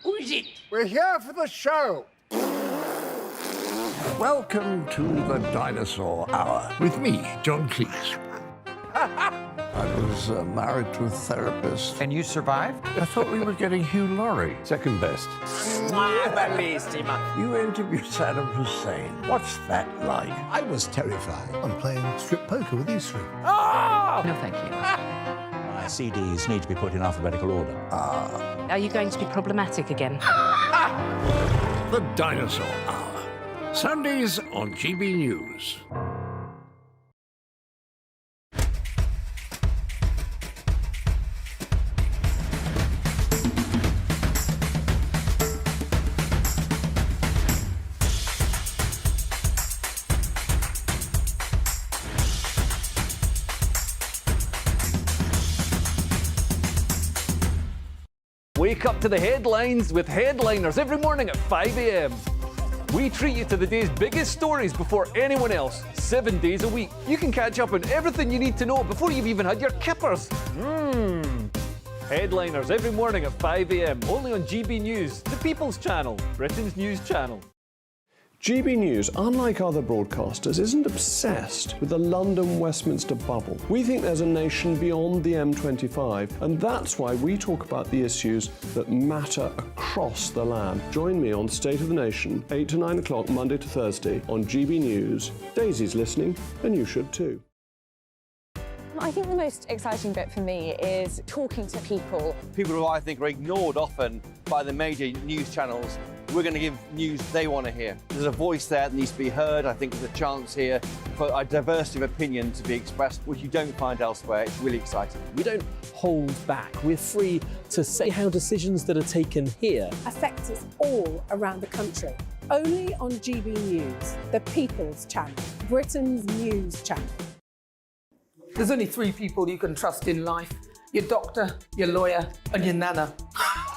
Who is it? We're here for the show. Welcome to the Dinosaur Hour with me, John Cleese. I was married to a therapist.
And you survived?
I thought we were getting Hugh Laurie. Second best. You interviewed Saddam Hussein. What's that like?
I was terrified. I'm playing strip poker with these three.
Oh! No, thank you. My CDs need to be put in alphabetical order.
Are you going to be problematic again?
The Dinosaur Hour. Sundays on GB News.
Wake up to the headlines with Headliners every morning at 5 a.m. We treat you to the day's biggest stories before anyone else, 7 days a week. You can catch up on everything you need to know before you've even had your kippers. Headliners every morning at 5 a.m. only on GB News, the People's Channel, Britain's news channel.
GB News, unlike other broadcasters, isn't obsessed with the London-Westminster bubble. We think there's a nation beyond the M25, and that's why we talk about the issues that matter across the land. Join me on State of the Nation, 8 to 9 o'clock, Monday to Thursday, on GB News. Daisy's listening, and you should too.
I think the most exciting bit for me is talking to people.
People who I think are ignored often by the major news channels. We're going to give news they want to hear. There's a voice there that needs to be heard. I think there's a chance here for a diversity of opinion to be expressed, which you don't find elsewhere. It's really exciting.
We don't hold back. We're free to say how decisions that are taken here
affect us all around the country. Only on GB News, the People's Channel, Britain's news channel.
There's only 3 people you can trust in life. Your doctor, your lawyer, and your nana.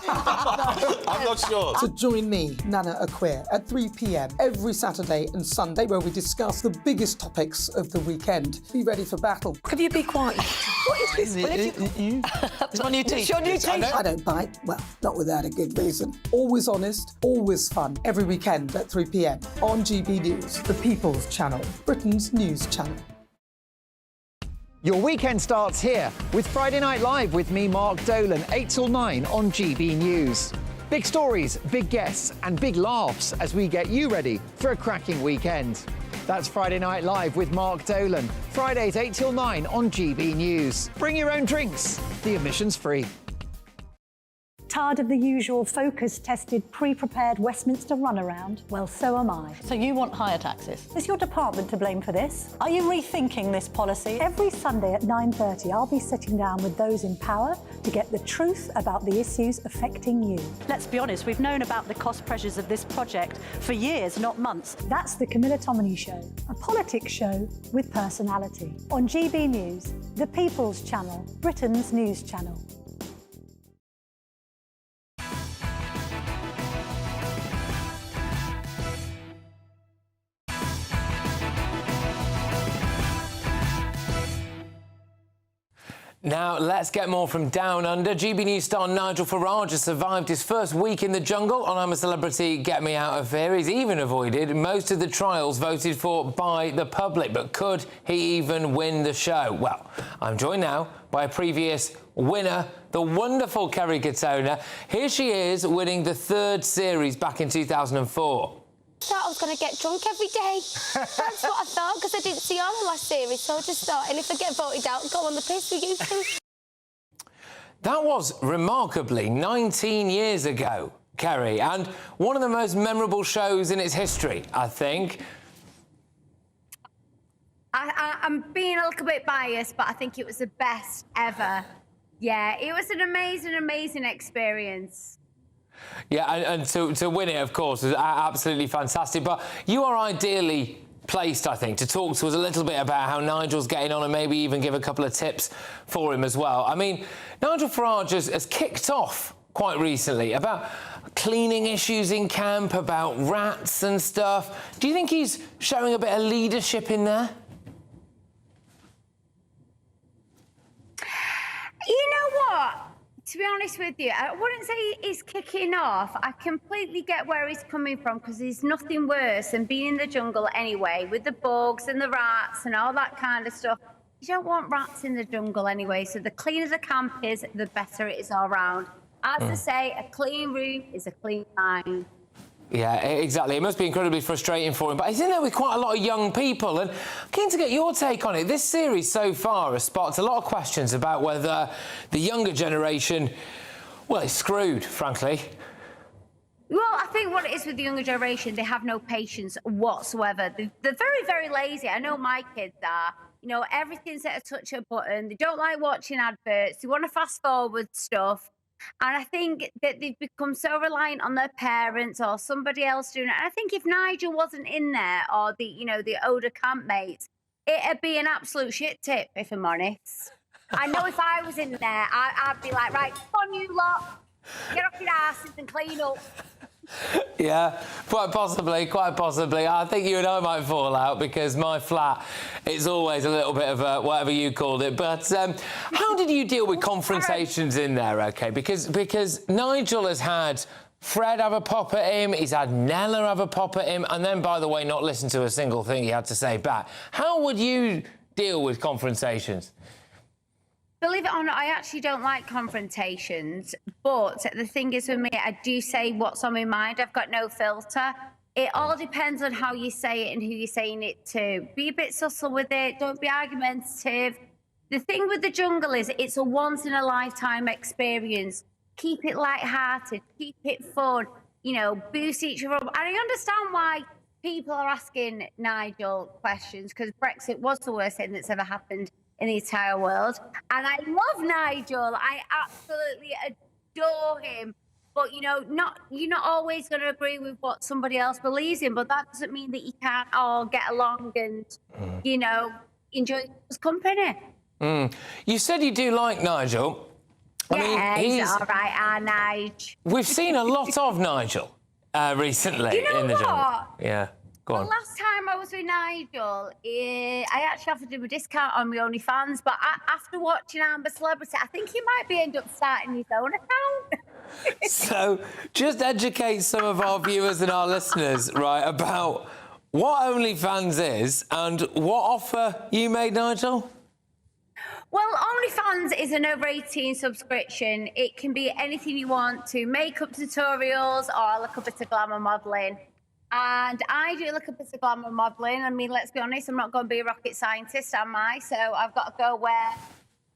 I'm not sure.
So join me, Nana Aquare, at 3 p.m. every Saturday and Sunday, where we discuss the biggest topics of the weekend. Be ready for battle.
Could you be quiet? What is this?
It's my new teeth.
It's your new teeth. I don't bite. Well, not without a good reason. Always honest, always fun. Every weekend at 3 p.m. on GB News, the People's Channel, Britain's news channel.
Your weekend starts here with Friday Night Live with me, Mark Dolan, 8 till 9 on GB News. Big stories, big guests and big laughs as we get you ready for a cracking weekend. That's Friday Night Live with Mark Dolan. Fridays 8 till 9 on GB News. Bring your own drinks. The admission's free.
Tired of the usual focus-tested, pre-prepared Westminster runaround? Well, so am I. So you want higher taxes? Is your department to blame for this? Are you rethinking this policy? Every Sunday at 9:30, I'll be sitting down with those in power to get the truth about the issues affecting you. Let's be honest, we've known about the cost pressures of this project for years, not months. That's the Camilla Tominey Show, a politics show with personality. On GB News, the People's Channel, Britain's news channel.
Now, let's get more from Down Under. GB News star Nigel Farage has survived his first week in the jungle on I'm a Celebrity, Get Me Out of Here. He's even avoided most of the trials voted for by the public. But could he even win the show? Well, I'm joined now by a previous winner, the wonderful Kerry Katona. Here she is, winning the 3rd series back in 2004.
I thought I was going to get drunk every day. That's what I thought, because I didn't see all the last series, so I just thought, and if I get voted out, go on the piss with you two.
That was remarkably 19 years ago, Kerry, and one of the most memorable shows in its history, I think.
I'm being a little bit biased, but I think it was the best ever. Yeah, it was an amazing experience.
Yeah, and to win it, of course, was absolutely fantastic. But you are ideally placed, I think, to talk to us a little bit about how Nigel's getting on and maybe even give a couple of tips for him as well. I mean, Nigel Farage has kicked off quite recently about cleaning issues in camp, about rats and stuff. Do you think he's showing a bit of leadership in there?
You know what? To be honest with you, I wouldn't say he's kicking off. I completely get where he's coming from, because there's nothing worse than being in the jungle anyway, with the bugs and the rats and all that kind of stuff. You don't want rats in the jungle anyway, so the cleaner the camp is, the better it is all round. As I say, a clean room is a clean mind.
Yeah, exactly. It must be incredibly frustrating for him. But he's in there with quite a lot of young people, and I'm keen to get your take on it. This series so far has sparked a lot of questions about whether the younger generation, well, is screwed, frankly.
Well, I think what it is with the younger generation, they have no patience whatsoever. They're very, very lazy. I know my kids are. You know, everything's at a touch of a button. They don't like watching adverts. They want to fast forward stuff. And I think that they've become so reliant on their parents or somebody else doing it. And I think if Nigel wasn't in there, or the older campmates, it'd be an absolute shit tip, if I'm honest. I know if I was in there, I'd be like, right, come on, you lot, get off your asses and clean up.
Yeah, quite possibly. I think you and I might fall out, because my flat is always a little bit of a whatever you called it. But how did you deal with confrontations in there, OK? Because Nigel has had Fred have a pop at him, he's had Nella have a pop at him, and then, by the way, not listen to a single thing he had to say back. How would you deal with confrontations?
Believe it or not, I actually don't like confrontations, but the thing is with me, I do say what's on my mind. I've got no filter. It all depends on how you say it and who you're saying it to. Be a bit subtle with it. Don't be argumentative. The thing with the jungle is it's a once-in-a-lifetime experience. Keep it light-hearted. Keep it fun. You know, boost each other up. And I understand why people are asking Nigel questions, because Brexit was the worst thing that's ever happened in the entire world. And I love Nigel. I absolutely adore him. But, you know, you're not always going to agree with what somebody else believes in, but that doesn't mean that you can't all get along and, you know, enjoy his company.
You said you do like Nigel. I mean,
he's all right, Nigel.
We've seen a lot of Nigel recently in the jungle. Yeah. Go on.
The last time I was with Nigel, I actually offered him a discount on my OnlyFans, but after watching I'm a Celebrity, I think he might end up starting his own account.
So, just educate some of our viewers and our listeners, right, about what OnlyFans is and what offer you made, Nigel.
Well, OnlyFans is an over 18 subscription. It can be anything you want to, makeup tutorials or a little bit of glamour modelling. And I do look a bit of glamour modelling. I mean, let's be honest, I'm not going to be a rocket scientist, am I? So I've got to go where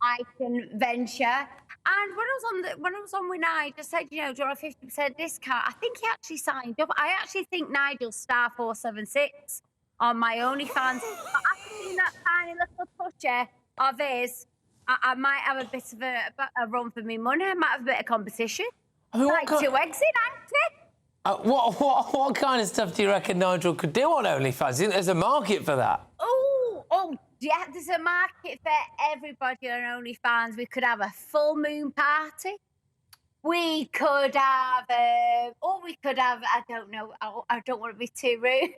I can venture. And when I was on with Nigel, I said, you know, do you want a 50% discount? I think he actually signed up. I actually think Nigel's star 476 on my OnlyFans. But after seeing that tiny little pusher of his, I might have a bit of a run for me money. I might have a bit of competition.
I mean,
like to exit,
what kind of stuff do you reckon Nigel could do on OnlyFans? Do you think there's a market for that?
Oh, yeah, there's a market for everybody on OnlyFans. We could have a full moon party. We could have, I don't know, I don't want to be too rude.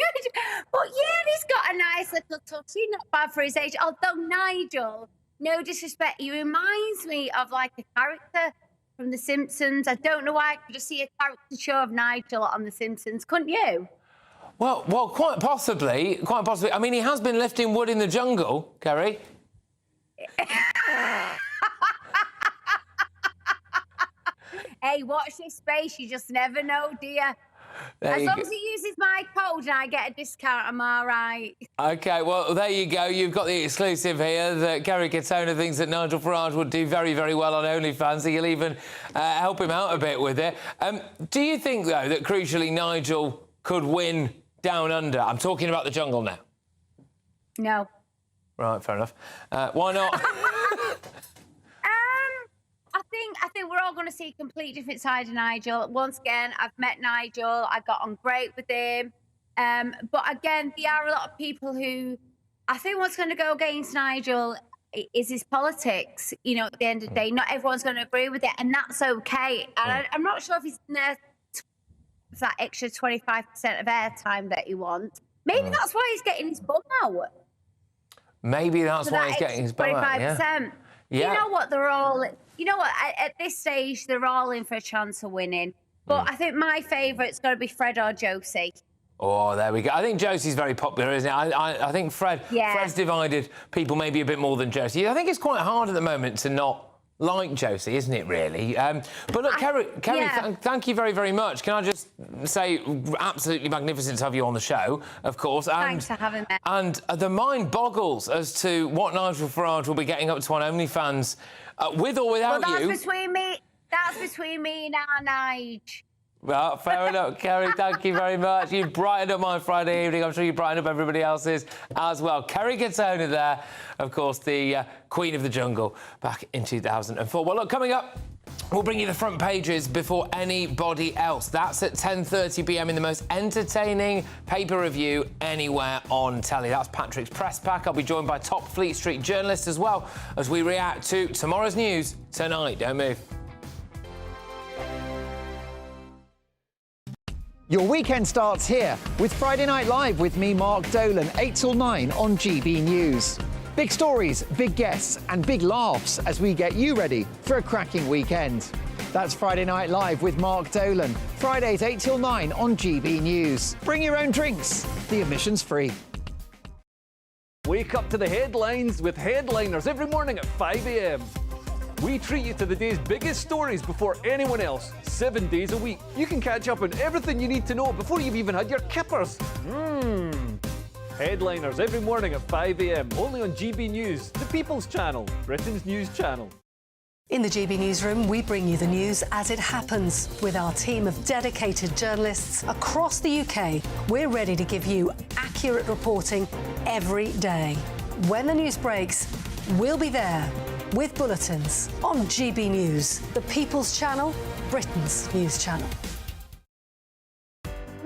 But yeah, he's got a nice little touchy, not bad for his age. Although Nigel, no disrespect, he reminds me of like a character from The Simpsons. I don't know why I could just see a character show of Nigel on The Simpsons, couldn't you?
Well, quite possibly. I mean, he has been lifting wood in the jungle, Kerry.
Hey, watch this space. You just never know, dear. As long as he uses my code and I get a discount, I'm all right.
OK, well, there you go. You've got the exclusive here that Kerry Katona thinks that Nigel Farage would do very, very well on OnlyFans. He'll even help him out a bit with it. Do you think, though, that crucially Nigel could win Down Under? I'm talking about the jungle now.
No.
Right, fair enough. Why not?
I think we're all going to see a complete different side of Nigel. Once again, I've met Nigel. I got on great with him. But again, there are a lot of people who... I think what's going to go against Nigel is his politics. You know, at the end of the day, not everyone's going to agree with it, and that's okay. And I'm not sure if he's in there for that extra 25% of airtime that he wants. Maybe that's why he's getting his bum out.
Maybe that's why he's getting his bum out,
25%.
Yeah.
You know what, they're all... You know what, at this stage, they're all in for a chance of winning. But I think my favourite's got to be Fred or Josie.
Oh, there we go. I think Josie's very popular, isn't it? I think Fred's divided people maybe a bit more than Josie. I think it's quite hard at the moment to not like Josie, isn't it, really? But look, Kerry, thank you very, very much. Can I just say, absolutely magnificent to have you on the show, of course. And,
thanks for having me.
And the mind boggles as to what Nigel Farage will be getting up to on OnlyFans, with or without you.
That's between me and our Nige.
Well, fair enough, Kerry, thank you very much. You brightened up my Friday evening. I'm sure you brightened up everybody else's as well. Kerry Katona there, of course, the Queen of the Jungle back in 2004. Well, look, coming up, we'll bring you the front pages before anybody else. That's at 10:30 p.m. in the most entertaining pay-per-view anywhere on telly. That's Patrick's Press Pack. I'll be joined by top Fleet Street journalists as well as we react to tomorrow's news tonight. Don't move.
Your weekend starts here with Friday Night Live with me, Mark Dolan, 8 till 9 on GB News. Big stories, big guests and big laughs as we get you ready for a cracking weekend. That's Friday Night Live with Mark Dolan, Fridays 8 till 9 on GB News. Bring your own drinks, the admission's free.
Wake up to the headlines with headliners every morning at 5 a.m. We treat you to the day's biggest stories before anyone else, 7 days a week. You can catch up on everything you need to know before you've even had your kippers. Headliners every morning at 5 a.m, only on GB News, the People's Channel, Britain's news channel.
In the GB Newsroom, we bring you the news as it happens. With our team of dedicated journalists across the UK, we're ready to give you accurate reporting every day. When the news breaks, we'll be there with bulletins on GB News, the People's Channel, Britain's news channel.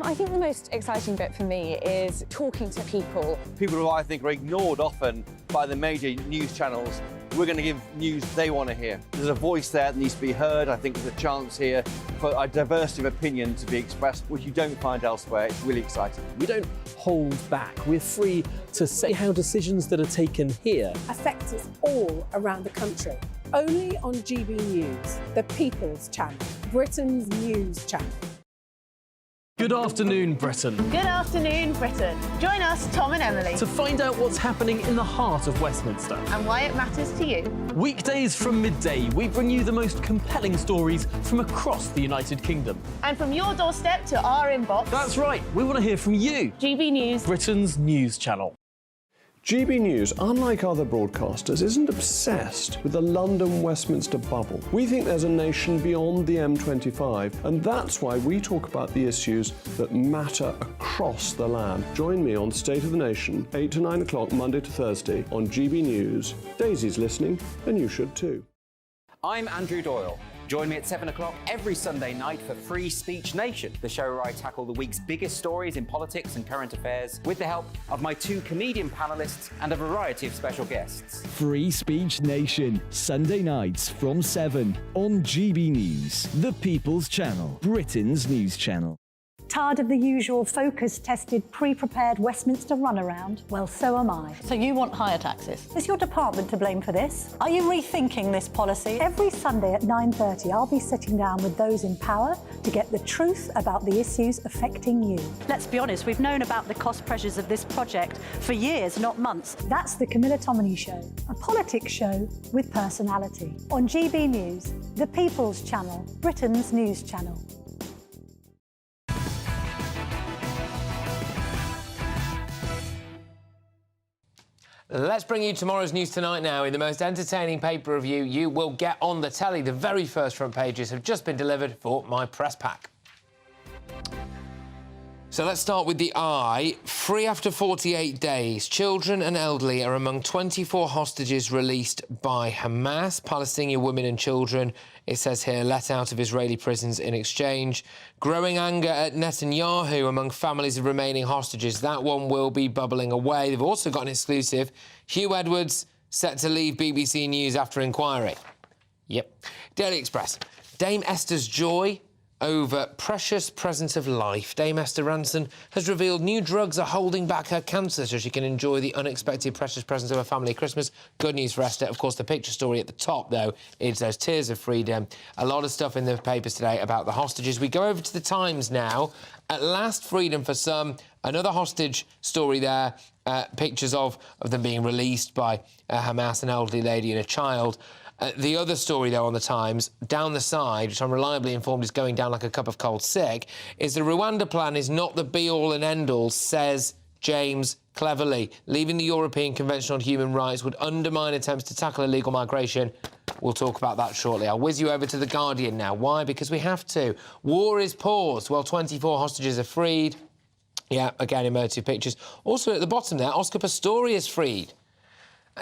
I think the most exciting bit for me is talking to people.
People who I think are ignored often by the major news channels. We're going to give news they want to hear. There's a voice there that needs to be heard. I think there's a chance here for a diversity of opinion to be expressed, which you don't find elsewhere. It's really exciting.
We don't hold back. We're free to say how decisions that are taken here
affect us all around the country. Only on GB News, the People's Channel, Britain's news channel.
Good afternoon, Britain.
Good afternoon, Britain. Join us, Tom and Emily,
To find out what's happening in the heart of Westminster.
and why it matters to you.
Weekdays from midday, we bring you the most compelling stories from across the United Kingdom.
And from your doorstep to our inbox.
That's right, we want to hear from you.
GB News,
Britain's news channel.
GB News, unlike other broadcasters, isn't obsessed with the London-Westminster bubble. We think there's a nation beyond the M25, and that's why we talk about the issues that matter across the land. Join me on State of the Nation, 8 to 9 o'clock, Monday to Thursday, on GB News. Daisy's listening, and you should too.
I'm Andrew Doyle. Join me at 7 o'clock every Sunday night for Free Speech Nation, the show where I tackle the week's biggest stories in politics and current affairs with the help of my 2 comedian panellists and a variety of special guests.
Free Speech Nation, Sunday nights from 7 on GB News, the People's Channel, Britain's news channel.
Tired of the usual focus-tested, pre-prepared Westminster runaround? Well, so am I.
So you want higher taxes?
Is your department to blame for this? Are you rethinking this policy? Every Sunday at 9:30, I'll be sitting down with those in power to get the truth about the issues affecting you. Let's be honest, we've known about the cost pressures of this project for years, not months. That's the Camilla Tominey Show, a politics show with personality. On GB News, the People's Channel, Britain's news channel.
Let's bring you tomorrow's news tonight now. In the most entertaining paper review you will get on the telly. The very first front pages have just been delivered for my press pack. So let's start with the Eye. Free after 48 days. Children and elderly are among 24 hostages released by Hamas. Palestinian women and children, it says here, let out of Israeli prisons in exchange. Growing anger at Netanyahu among families of remaining hostages. That one will be bubbling away. They've also got an exclusive. Hugh Edwards set to leave BBC News after inquiry. Yep. Daily Express. Dame Esther's joy over precious present of life. Dame Esther Ranson has revealed new drugs are holding back her cancer so she can enjoy the unexpected precious presents of her family at Christmas. Good news for Esther. Of course, the picture story at the top, though, is those tears of freedom. A lot of stuff in the papers today about the hostages. We go over to the Times now. At last, freedom for some. Another hostage story there. Pictures of them being released by Hamas, an elderly lady and a child. The other story, though, on the Times, down the side, which I'm reliably informed is going down like a cup of cold sick, is the Rwanda plan is not the be-all and end-all, says James Cleverly. Leaving the European Convention on Human Rights would undermine attempts to tackle illegal migration. We'll talk about that shortly. I'll whiz you over to The Guardian now. Why? Because we have to. War is paused while 24 hostages are freed. Yeah, again, emotive pictures. Also, at the bottom there, Oscar Pistorius freed.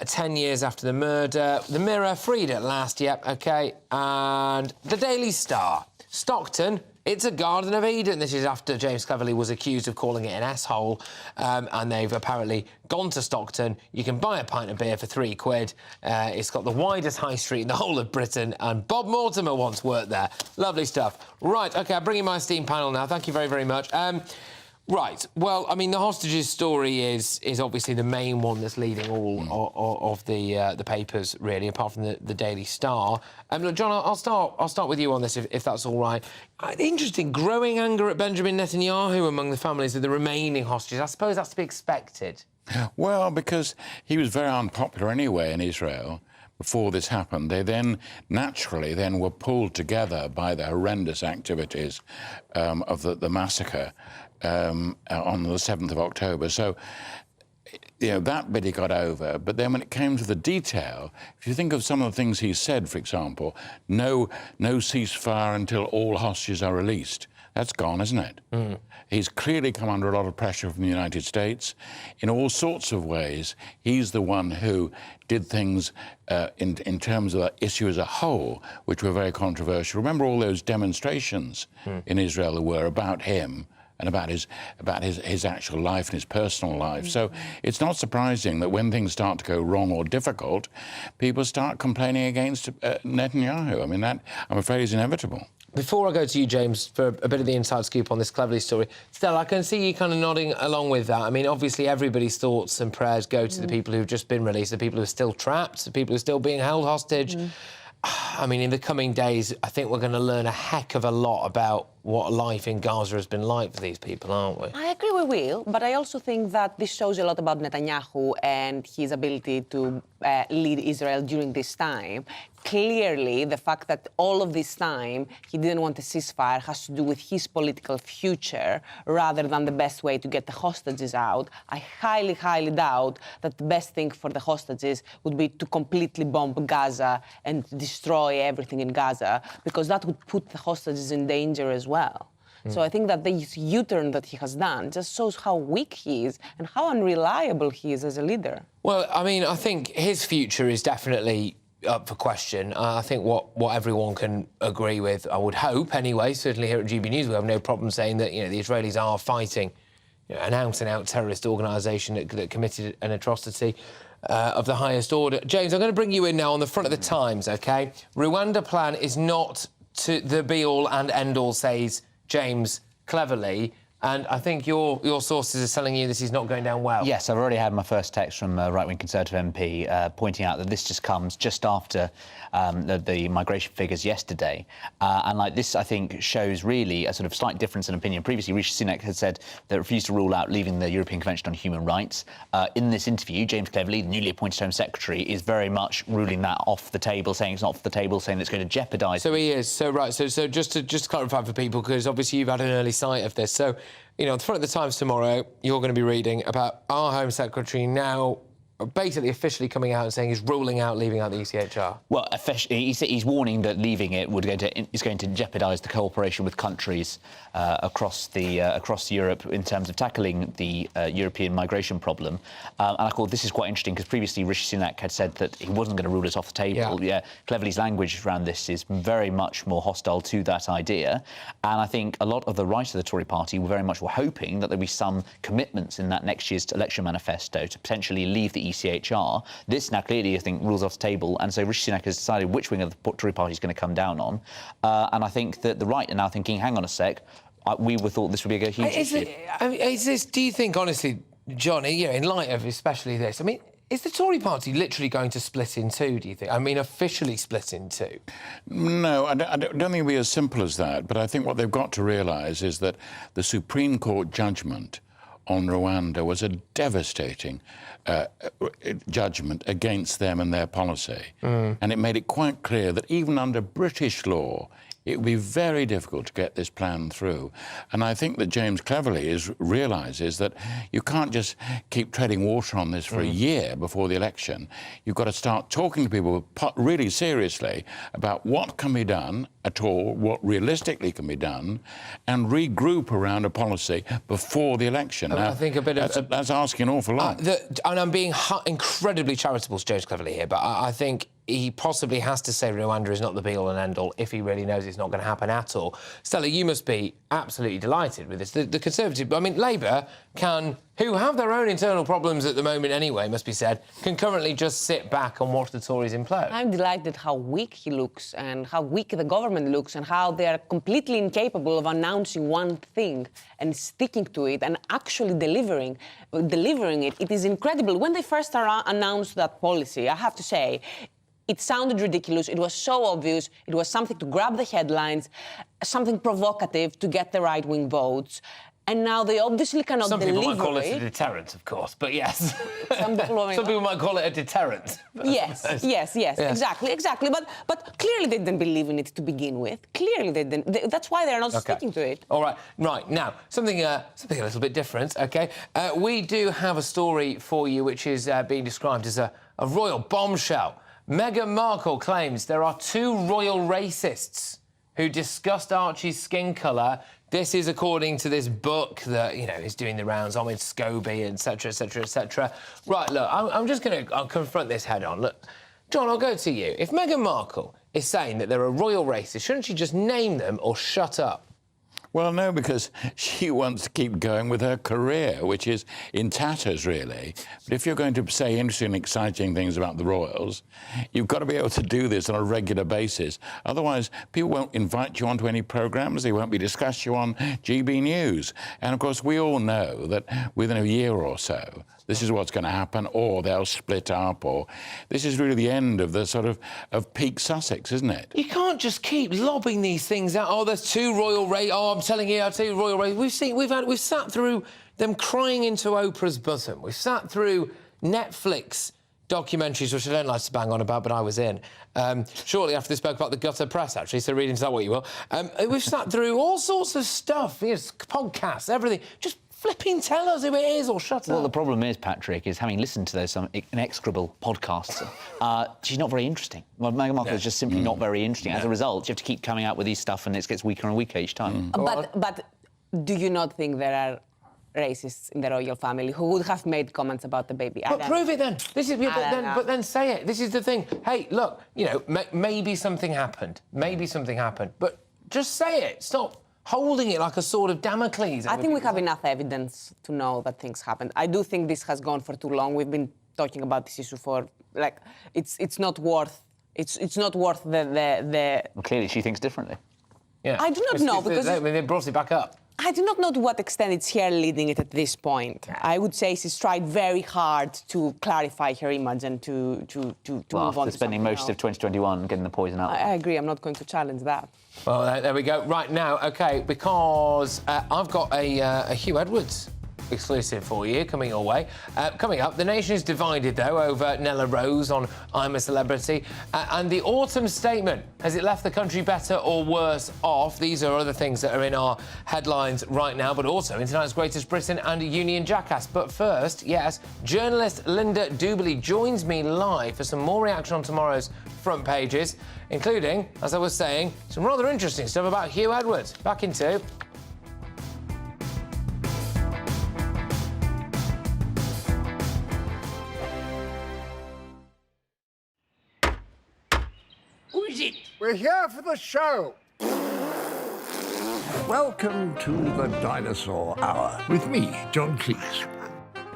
10 years after the murder. The Mirror, freed at last, yep, OK. And the Daily Star. Stockton, it's a Garden of Eden. This is after James Cleverly was accused of calling it an S-hole. And they've apparently gone to Stockton. You can buy a pint of beer for £3. It's got the widest high street in the whole of Britain. And Bob Mortimer once worked there. Lovely stuff. Right, OK, I'm bringing my esteemed panel now. Thank you very, very much. Right. Well, I mean, the hostages story is obviously the main one that's leading all of the papers, really, apart from the Daily Star. Look, John, I'll start with you on this, if that's all right. Interesting. Growing anger at Benjamin Netanyahu among the families of the remaining hostages. I suppose that's to be expected.
Well, because he was very unpopular anyway in Israel. Before this happened, they then naturally were pulled together by the horrendous activities of the massacre on the 7th of October. So, you know, that bit he got over. But then when it came to the detail, if you think of some of the things he said, for example, no ceasefire until all hostages are released. That's gone, isn't it? Mm. He's clearly come under a lot of pressure from the United States in all sorts of ways. He's the one who did things in terms of the issue as a whole, which were very controversial. Remember all those demonstrations in Israel that were about him and about his actual life and his personal life. So it's not surprising that when things start to go wrong or difficult, people start complaining against Netanyahu. I mean, that, I'm afraid, is inevitable.
Before I go to you, James, for a bit of the inside scoop on this Cleverly story, Stella, I can see you kind of nodding along with that. I mean, obviously, everybody's thoughts and prayers go to the people who've just been released, the people who are still trapped, the people who are still being held hostage. I mean, in the coming days, I think we're going to learn a heck of a lot about what life in Gaza has been like for these people, aren't we?
I agree we will, but I also think that this shows a lot about Netanyahu and his ability to lead Israel during this time. Clearly, the fact that all of this time he didn't want a ceasefire has to do with his political future rather than the best way to get the hostages out. I highly, highly doubt that the best thing for the hostages would be to completely bomb Gaza and destroy everything in Gaza, because that would put the hostages in danger as well. So I think that this U-turn that he has done just shows how weak he is and how unreliable he is as a leader.
Well, I mean, I think his future is definitely up for question. I think what everyone can agree with, I would hope anyway, certainly here at GB News, we have no problem saying that, the Israelis are fighting an out-and-out terrorist organisation that committed an atrocity of the highest order. James, I'm going to bring you in now on the front of the Times, OK? Rwanda plan is not to the be-all and end-all, says James cleverly. And I think your sources are telling you this is not going down well.
Yes, I've already had my first text from a right-wing Conservative MP pointing out that this just comes just after the migration figures yesterday. And like this, I think, shows really a sort of slight difference in opinion. Previously, Rishi Sunak had said that refused to rule out leaving the European Convention on Human Rights. In this interview, James Cleverly, the newly appointed Home Secretary, is very much ruling that off the table, saying it's not off the table, saying it's going to jeopardise.
So he is. So, right, so just to clarify for people, because obviously you've had an early sight of this. So, at the front of the Times tomorrow, you're going to be reading about our Home Secretary now basically officially coming out and saying he's ruling out leaving out the ECHR.
Well, officially, he's warning that leaving it is going to jeopardise the cooperation with countries across Europe in terms of tackling the European migration problem. And I thought this is quite interesting because previously Rishi Sunak had said that he wasn't going to rule it off the table. Yeah. Cleverly's language around this is very much more hostile to that idea. And I think a lot of the right of the Tory party were very much hoping that there'd be some commitments in that next year's election manifesto to potentially leave the ECHR. This now clearly, I think, rules off the table, and so Rishi Sunak has decided which wing of the Tory party is going to come down on. And I think that the right are now thinking, hang on a sec, we would thought this would be a huge issue.
Do you think, honestly, John, in light of especially this, I mean, is the Tory party literally going to split in two, do you think? I mean, officially split in two?
No, I don't think it'll be as simple as that, but I think what they've got to realise is that the Supreme Court judgment on Rwanda was a devastating judgment against them and their policy. And it made it quite clear that even under British law, it would be very difficult to get this plan through. And I think that James Cleverly realises that you can't just keep treading water on this for a year before the election. You've got to start talking to people really seriously about what can be done at all, what realistically can be done, and regroup around a policy before the election. Now,
I think
that's asking an awful lot.
And I'm being incredibly charitable to James Cleverly here, but I think he possibly has to say Rwanda is not the be-all and end-all if he really knows it's not going to happen at all. Stella, you must be absolutely delighted with this. The Conservative, I mean, Labour who have their own internal problems at the moment anyway, must be said, can currently just sit back and watch the Tories implode.
I'm delighted how weak he looks and how weak the government looks and how they are completely incapable of announcing one thing and sticking to it and actually delivering it. It is incredible. When they first announced that policy, I have to say, it sounded ridiculous. It was so obvious. It was something to grab the headlines, something provocative to get the right-wing votes. And now they obviously cannot deliver it.
Some people might call it a deterrent, of course, but yes. Some people might call it a deterrent.
Yes, exactly. But clearly they didn't believe in it to begin with. Clearly they didn't. That's why they're not sticking to it.
All right. Now, something a little bit different, OK? We do have a story for you which is being described as a royal bombshell. Meghan Markle claims there are two royal racists who discussed Archie's skin colour. This is according to this book that, is doing the rounds, Omid Scobie, etc, etc, etc. Right, look, I'm just going to confront this head on. Look, John, I'll go to you. If Meghan Markle is saying that there are royal racists, shouldn't she just name them or shut up?
Well, no, because she wants to keep going with her career, which is in tatters, really. But if you're going to say interesting, exciting things about the royals, you've got to be able to do this on a regular basis. Otherwise, people won't invite you onto any programmes, they won't be discussing you on GBNews. And, of course, we all know that within a year or so, this is what's going to happen, or they'll split up, or this is really the end of the sort of peak Sussex, isn't it?
You can't just keep lobbing these things out. Oh, there's two royal races. Oh, I'm telling you, two royal races. We've sat through them crying into Oprah's bosom. We've sat through Netflix documentaries, which I don't like to bang on about, but I was in. Shortly after they spoke about the gutter press, actually, so read into that what you will. We've sat through all sorts of stuff, podcasts, everything. Just flipping tell us who it is or shut up.
Well, the problem is, Patrick, is having listened to those some execrable podcasts, she's not very interesting. Well, Meghan Markle is just simply not very interesting. As a result, you have to keep coming out with these stuff and it gets weaker and weaker each time.
But do you not think there are racists in the royal family who would have made comments about the baby?
But prove it then. But then say it. This is the thing. Hey, look, maybe something happened. Maybe something happened. But just say it. Stop holding it like a sword of Damocles.
I think we have enough evidence to know that things happened. I do think this has gone for too long. We've been talking about this issue for, it's not worth the...
Well, clearly she thinks differently.
Yeah.
I do not know, because...
They brought it back up.
I do not know to what extent it's her leading it at this point. I would say she's tried very hard to clarify her image and to move on.
After spending most of 2021 getting the poison out.
I agree. I'm not going to challenge that.
Well, there we go. Right now, OK, because I've got a Hugh Edwards exclusive for you coming your way. Coming up, the nation is divided, though, over Nella Rose on I'm a Celebrity. And the autumn statement, has it left the country better or worse off? These are other things that are in our headlines right now, but also in tonight's Greatest Britain and Union Jackass. But first, yes, journalist Linda Doobly joins me live for some more reaction on tomorrow's front pages, including, as I was saying, some rather interesting stuff about Hugh Edwards. Back in 2.
We're here for the show. Welcome to the Dinosaur Hour with me, John Cleese.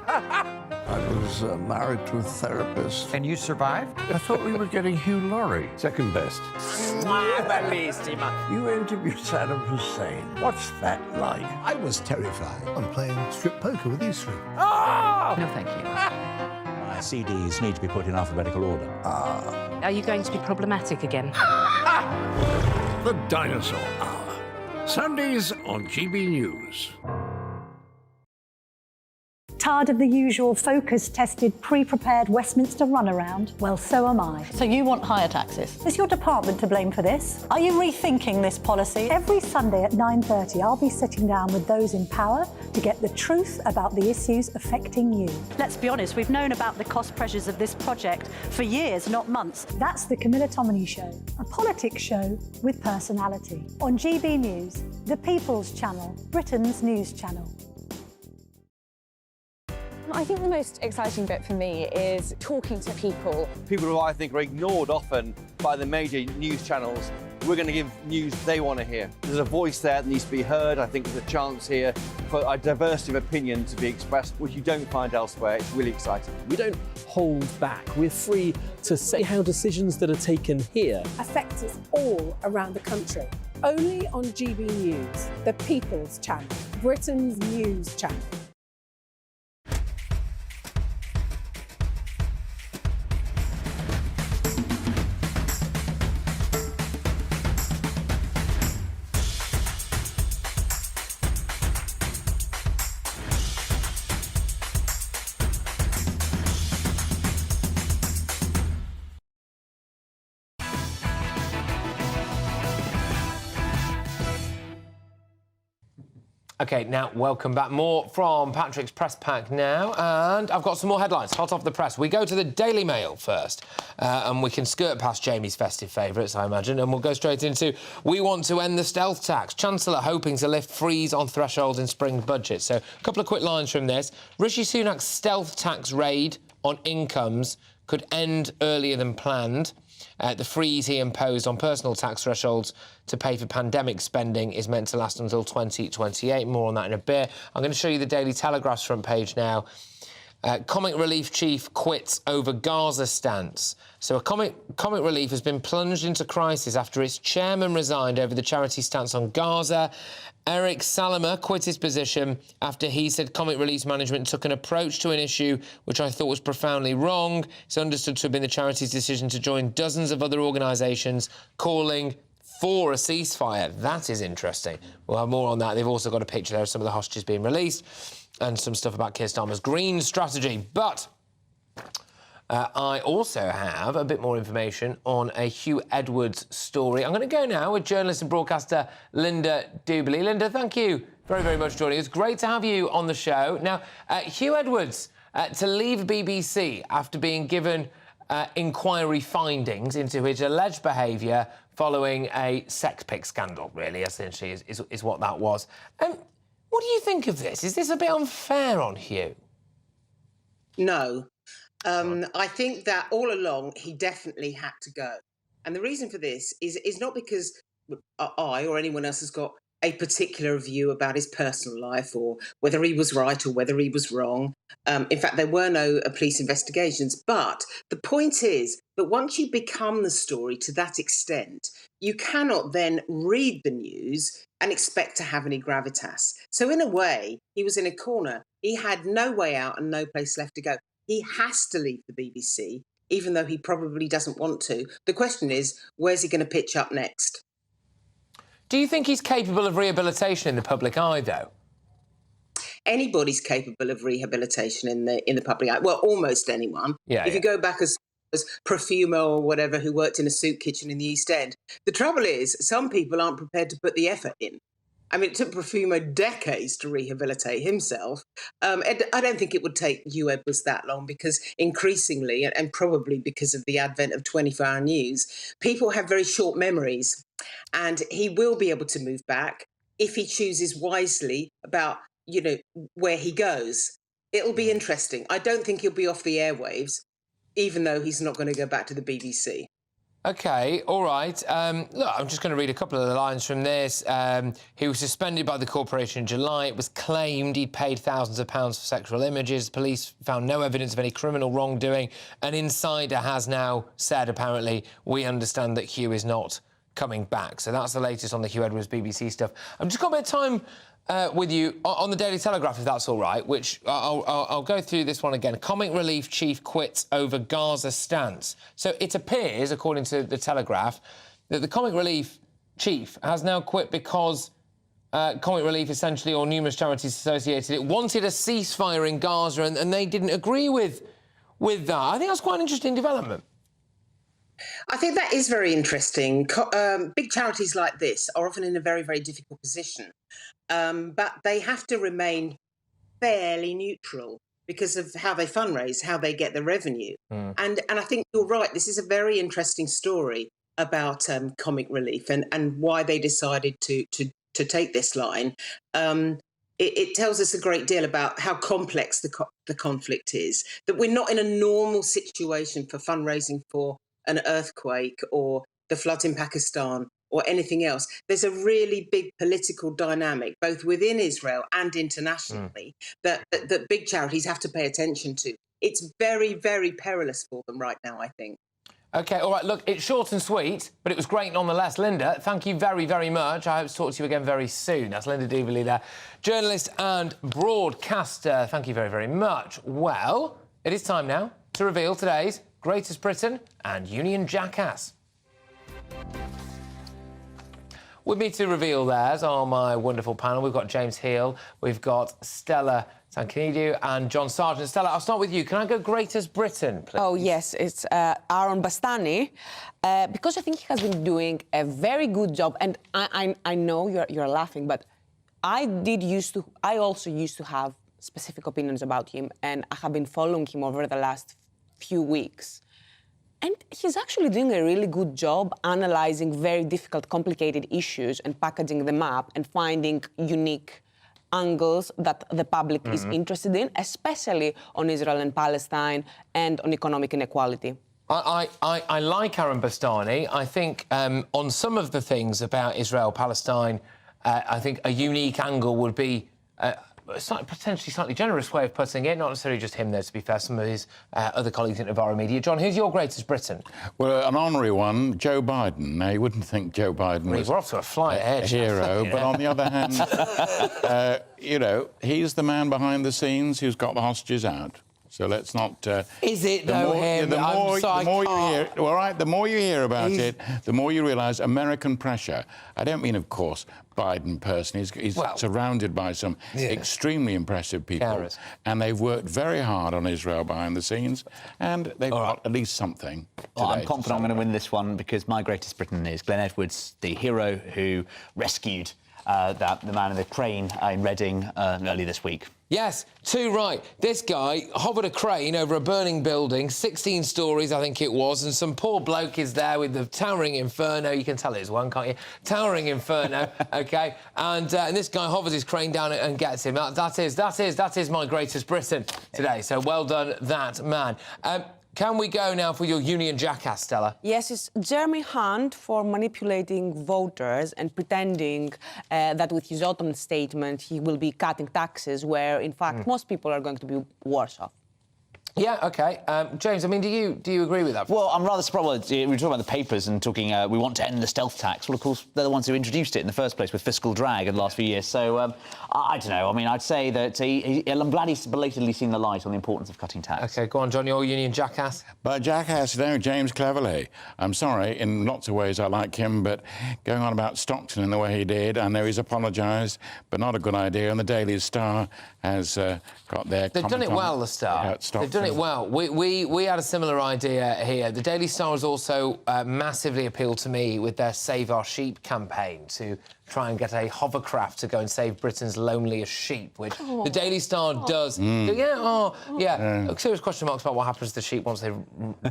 I was married to a therapist.
And you survived?
I thought we were getting Hugh Laurie.
Second best.
You interviewed Saddam Hussein. What's that like?
I was terrified. I'm playing strip poker with these three.
Oh! No, thank you.
My CDs need to be put in alphabetical order.
Are you going to be problematic again?
The Dinosaur Hour. Sundays on GB News.
Tired of the usual focus-tested, pre-prepared Westminster runaround? Well, so am I.
So you want higher taxes?
Is your department to blame for this? Are you rethinking this policy? Every Sunday at 9:30, I'll be sitting down with those in power to get the truth about the issues affecting you.
Let's be honest, we've known about the cost pressures of this project for years, not months.
That's the Camilla Tominey Show, a politics show with personality. On GB News, the People's Channel, Britain's news channel.
I think the most exciting bit for me is talking to people.
People who I think are ignored often by the major news channels. We're going to give news they want to hear. There's a voice there that needs to be heard. I think there's a chance here for a diversity of opinion to be expressed, which you don't find elsewhere. It's really exciting.
We don't hold back. We're free to say how decisions that are taken here
affect us all around the country. Only on GB News, the People's Channel, Britain's news channel.
OK, now, welcome back. More from Patrick's Press Pack now, and I've got some more headlines, hot off the press. We go to the Daily Mail first, and we can skirt past Jamie's festive favourites, I imagine, and we'll go straight into we want to end the stealth tax. Chancellor hoping to lift freeze on threshold in spring budget. So, a couple of quick lines from this. Rishi Sunak's stealth tax raid on incomes could end earlier than planned. The freeze he imposed on personal tax thresholds to pay for pandemic spending is meant to last until 2028. More on that in a bit. I'm going to show you the Daily Telegraph's front page now. Comic Relief chief quits over Gaza stance. So Comic Relief has been plunged into crisis after its chairman resigned over the charity stance on Gaza. Eric Salama quit his position after he said Comic Relief's management took an approach to an issue which I thought was profoundly wrong. It's understood to have been the charity's decision to join dozens of other organisations calling for a ceasefire. That is interesting. We'll have more on that. They've also got a picture there of some of the hostages being released and some stuff about Keir Starmer's green strategy. But I also have a bit more information on a Hugh Edwards story. I'm going to go now with journalist and broadcaster Linda Dubley. Linda, thank you very, very much for joining us. Great to have you on the show. Now, Hugh Edwards to leave BBC after being given inquiry findings into his alleged behaviour following a sex pic scandal, really, essentially, is what that was. What do you think of this? Is this a bit unfair on Hugh?
No. I think that all along he definitely had to go. And the reason for this is not because I or anyone else has got a particular view about his personal life or whether he was right or whether he was wrong. In fact, there were no police investigations. But the point is that once you become the story to that extent, you cannot then read the news and expect to have any gravitas. So in a way, he was in a corner. He had no way out and no place left to go. He has to leave the BBC, even though he probably doesn't want to. The question is, where's he going to pitch up next?
Do you think he's capable of rehabilitation in the public eye, though?
Anybody's capable of rehabilitation in the public eye. Well, almost anyone. If you go back as Profumo or whatever, who worked in a soup kitchen in the East End, the trouble is some people aren't prepared to put the effort in. I mean, it took Profumo decades to rehabilitate himself. I don't think it would take Hugh Edwards that long because increasingly, and probably because of the advent of 24-hour news, people have very short memories. And he will be able to move back if he chooses wisely about, where he goes. It'll be interesting. I don't think he'll be off the airwaves, even though he's not going to go back to the BBC.
OK, all right. Look, I'm just going to read a couple of the lines from this. He was suspended by the corporation in July. It was claimed he'd paid thousands of pounds for sexual images. Police found no evidence of any criminal wrongdoing. An insider has now said, apparently, we understand that Hugh is not coming back. So that's the latest on the Hugh Edwards BBC stuff. I've just got a bit of time with you on the Daily Telegraph, if that's all right, which I'll go through this one again. Comic Relief chief quits over Gaza stance. So it appears, according to the Telegraph, that the Comic Relief chief has now quit because Comic Relief, essentially, or numerous charities associated, it wanted a ceasefire in Gaza and they didn't agree with that. I think that's quite an interesting development.
I think that is very interesting. Big charities like this are often in a very, very difficult position, but they have to remain fairly neutral because of how they fundraise, how they get the revenue. And I think you're right. This is a very interesting story about Comic Relief and why they decided to take this line. It tells us a great deal about how complex the conflict is, that we're not in a normal situation for fundraising for an earthquake or the floods in Pakistan or anything else. There's a really big political dynamic, both within Israel and internationally, that big charities have to pay attention to. It's very, very perilous for them right now, I think.
OK, all right, look, it's short and sweet, but it was great nonetheless. Linda, thank you very, very much. I hope to talk to you again very soon. That's Linda Dubley there, journalist and broadcaster. Thank you very, very much. Well, it is time now to reveal today's Greatest Britain and Union Jackass. With me to reveal theirs on my wonderful panel, we've got James Heal, we've got Stella Sankinidou and John Sargent. Stella, I'll start with you. Can I go Greatest Britain, please?
Oh, yes, it's Aaron Bastani, because I think he has been doing a very good job. And I know you're laughing, but I also used to have specific opinions about him, and I have been following him over the last few weeks. And he's actually doing a really good job analysing very difficult, complicated issues and packaging them up and finding unique angles that the public is interested in, especially on Israel and Palestine and on economic inequality.
I like Aaron Bastani. I think on some of the things about Israel-Palestine, I think a unique angle would be potentially slightly generous way of putting it, not necessarily just him, though, to be fair, some of his other colleagues in Novara Media. John, who's your greatest Briton?
Well, an honorary one, Joe Biden. Now, you wouldn't think Joe Biden was
we're off to a flight ahead,
a hero, but on the other hand, you know, he's the man behind the scenes who's got the hostages out. So let's not...
Is it, though, him?
The more you hear about it, the more you realise American pressure. I don't mean, of course, Biden personally. He's surrounded by some extremely impressive people. And they've worked very hard on Israel behind the scenes, and they've got at least something today.
Well, I'm confident I'm going to win this one because my greatest Briton is Glenn Edwards, the hero who rescued the man in the crane in Reading early this week.
Yes, too right. This guy hovered a crane over a burning building, 16 stories, I think it was, and some poor bloke is there with the towering inferno. You can tell it's one, can't you? Towering inferno, OK? And this guy hovers his crane down and gets him. That is my greatest Briton today. So well done, that man. Can we go now for your Union Jackass, Stella?
Yes, it's Jeremy Hunt for manipulating voters and pretending that with his autumn statement he will be cutting taxes, where, in fact, most people are going to be worse off.
Yeah, OK. James, I mean, do you agree with that?
Well, I'm rather surprised. We were talking about the papers and talking, we want to end the stealth tax. Well, of course, they're the ones who introduced it in the first place with fiscal drag in the last few years. So, I don't know. I mean, I'd say that I'm glad he's belatedly seen the light on the importance of cutting tax.
OK, go on, John, your Union Jackass.
But Jackass, no, James Cleverly. I'm sorry, in lots of ways I like him, but going on about Stockton in the way he did, I know he's apologised, but not a good idea. And the Daily Star has got their...
They've done it well, the Star. They've done it well. We had a similar idea here. The Daily Star has also massively appealed to me with their Save Our Sheep campaign to try and get a hovercraft to go and save Britain's loneliest sheep, which the Daily Star does. Serious question marks about what happens to the sheep once they've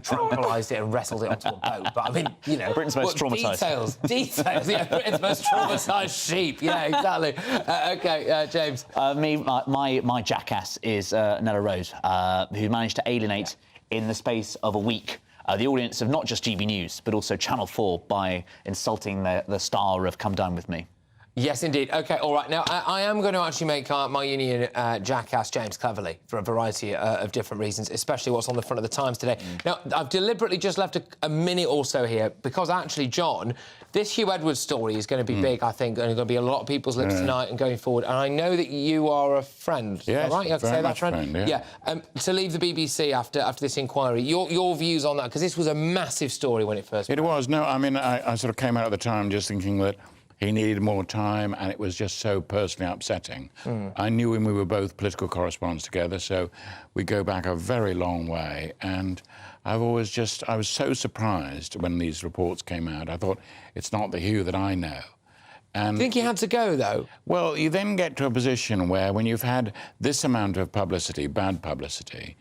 tranquilised it and wrestled it onto a boat. But, I mean, you know...
Britain's most traumatised.
Details, yeah, Britain's most traumatised sheep. Yeah, exactly. OK, James.
My jackass is Nella Rose, who managed to alienate in the space of a week the audience of not just GB News, but also Channel 4 by insulting the star of Come Dine With Me.
Yes, indeed. OK, all right. Now, I am going to actually make my Union Jackass James Cleverly for a variety of different reasons, especially what's on the front of the Times today. Now, I've deliberately just left a minute or so here because, actually, John, this Hugh Edwards story is going to be big, I think, and going to be a lot of people's lips tonight and going forward. And I know that you are a friend.
Yes,
right? You have to say that,
friend, yeah.
To leave the BBC after this inquiry, your views on that, because this was a massive story when it first...
It was. No, I mean, I sort of came out at the time just thinking that he needed more time, and it was just so personally upsetting. I knew him, we were both political correspondents together, so we go back a very long way, and I was so surprised when these reports came out. I thought, it's not the Hugh that I know. And
do you think he had to go, though?
Well, you then get to a position where, when you've had this amount of publicity, bad publicity,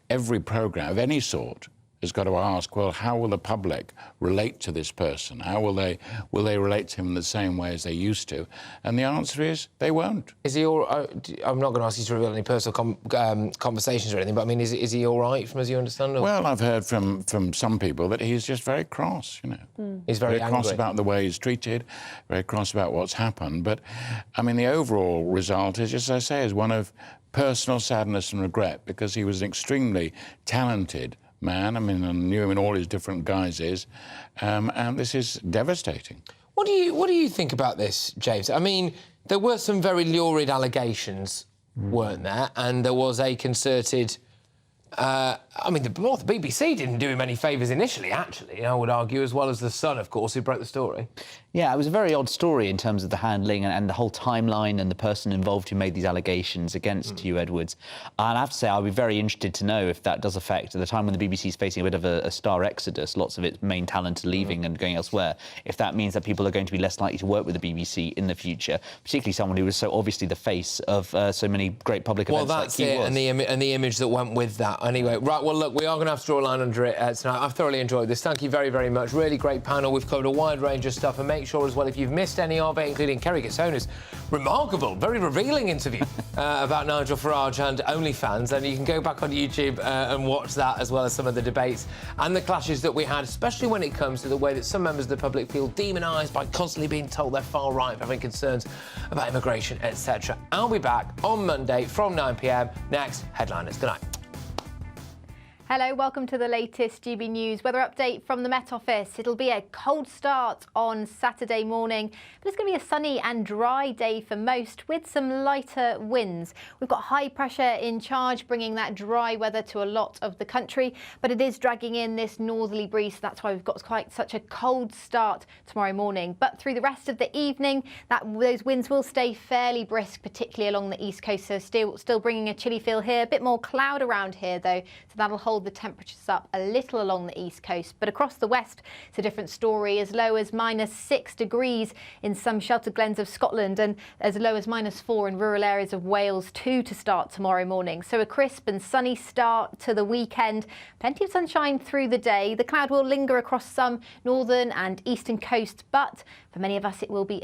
every programme of any sort has got to ask, well, how will the public relate to this person? How will they relate to him in the same way as they used to? And the answer is, they won't.
Is he all... I'm not going to ask you to reveal any personal conversations or anything, but, I mean, is he all right, from as you understand? Or?
Well, I've heard from some people that he's just very cross, you know.
He's very angry.
Cross about the way he's treated, very cross about what's happened. But, I mean, the overall result is, as I say, is one of personal sadness and regret, because he was an extremely talented man. I mean, I knew him in all his different guises, and this is devastating.
What do you think about this, James? I mean, there were some very lurid allegations, weren't there? And there was a concerted... I mean, the BBC didn't do him any favours initially, actually, I would argue, as well as the Sun, of course, who broke the story.
Yeah, it was a very odd story in terms of the handling and the whole timeline and the person involved who made these allegations against Hugh Edwards. And I have to say, I'll be very interested to know if that does affect, at the time when the BBC is facing a bit of a star exodus, lots of its main talent are leaving and going elsewhere, if that means that people are going to be less likely to work with the BBC in the future, particularly someone who was so obviously the face of so many great public events like he was.
Well, that's it, and the image that went with that, Anyway, right, well, look, we are going to have to draw a line under it tonight. I've thoroughly enjoyed this. Thank you very, very much. Really great panel. We've covered a wide range of stuff. And make sure as well, if you've missed any of it, including Kerry Katona's remarkable, very revealing interview about Nigel Farage and OnlyFans, then you can go back on YouTube and watch that, as well as some of the debates and the clashes that we had, especially when it comes to the way that some members of the public feel demonised by constantly being told they're far right for having concerns about immigration, etc. I'll be back on Monday from 9 p.m. Next, Headliners. Good night.
Hello, welcome to the latest GB News weather update from the Met Office. It'll be a cold start on Saturday morning, but it's going to be a sunny and dry day for most, with some lighter winds. We've got high pressure in charge, bringing that dry weather to a lot of the country, but it is dragging in this northerly breeze, so that's why we've got quite such a cold start tomorrow morning. But through the rest of the evening, those winds will stay fairly brisk, particularly along the east coast, so still bringing a chilly feel here. A bit more cloud around here, though, so that'll hold the temperatures up a little along the east coast. But across the west, it's a different story, as low as -6 degrees in some sheltered glens of Scotland, and as low as -4 in rural areas of Wales too to start tomorrow morning. So a crisp and sunny start to the weekend. Plenty of sunshine through the day. The cloud will linger across some northern and eastern coasts, but for many of us it will be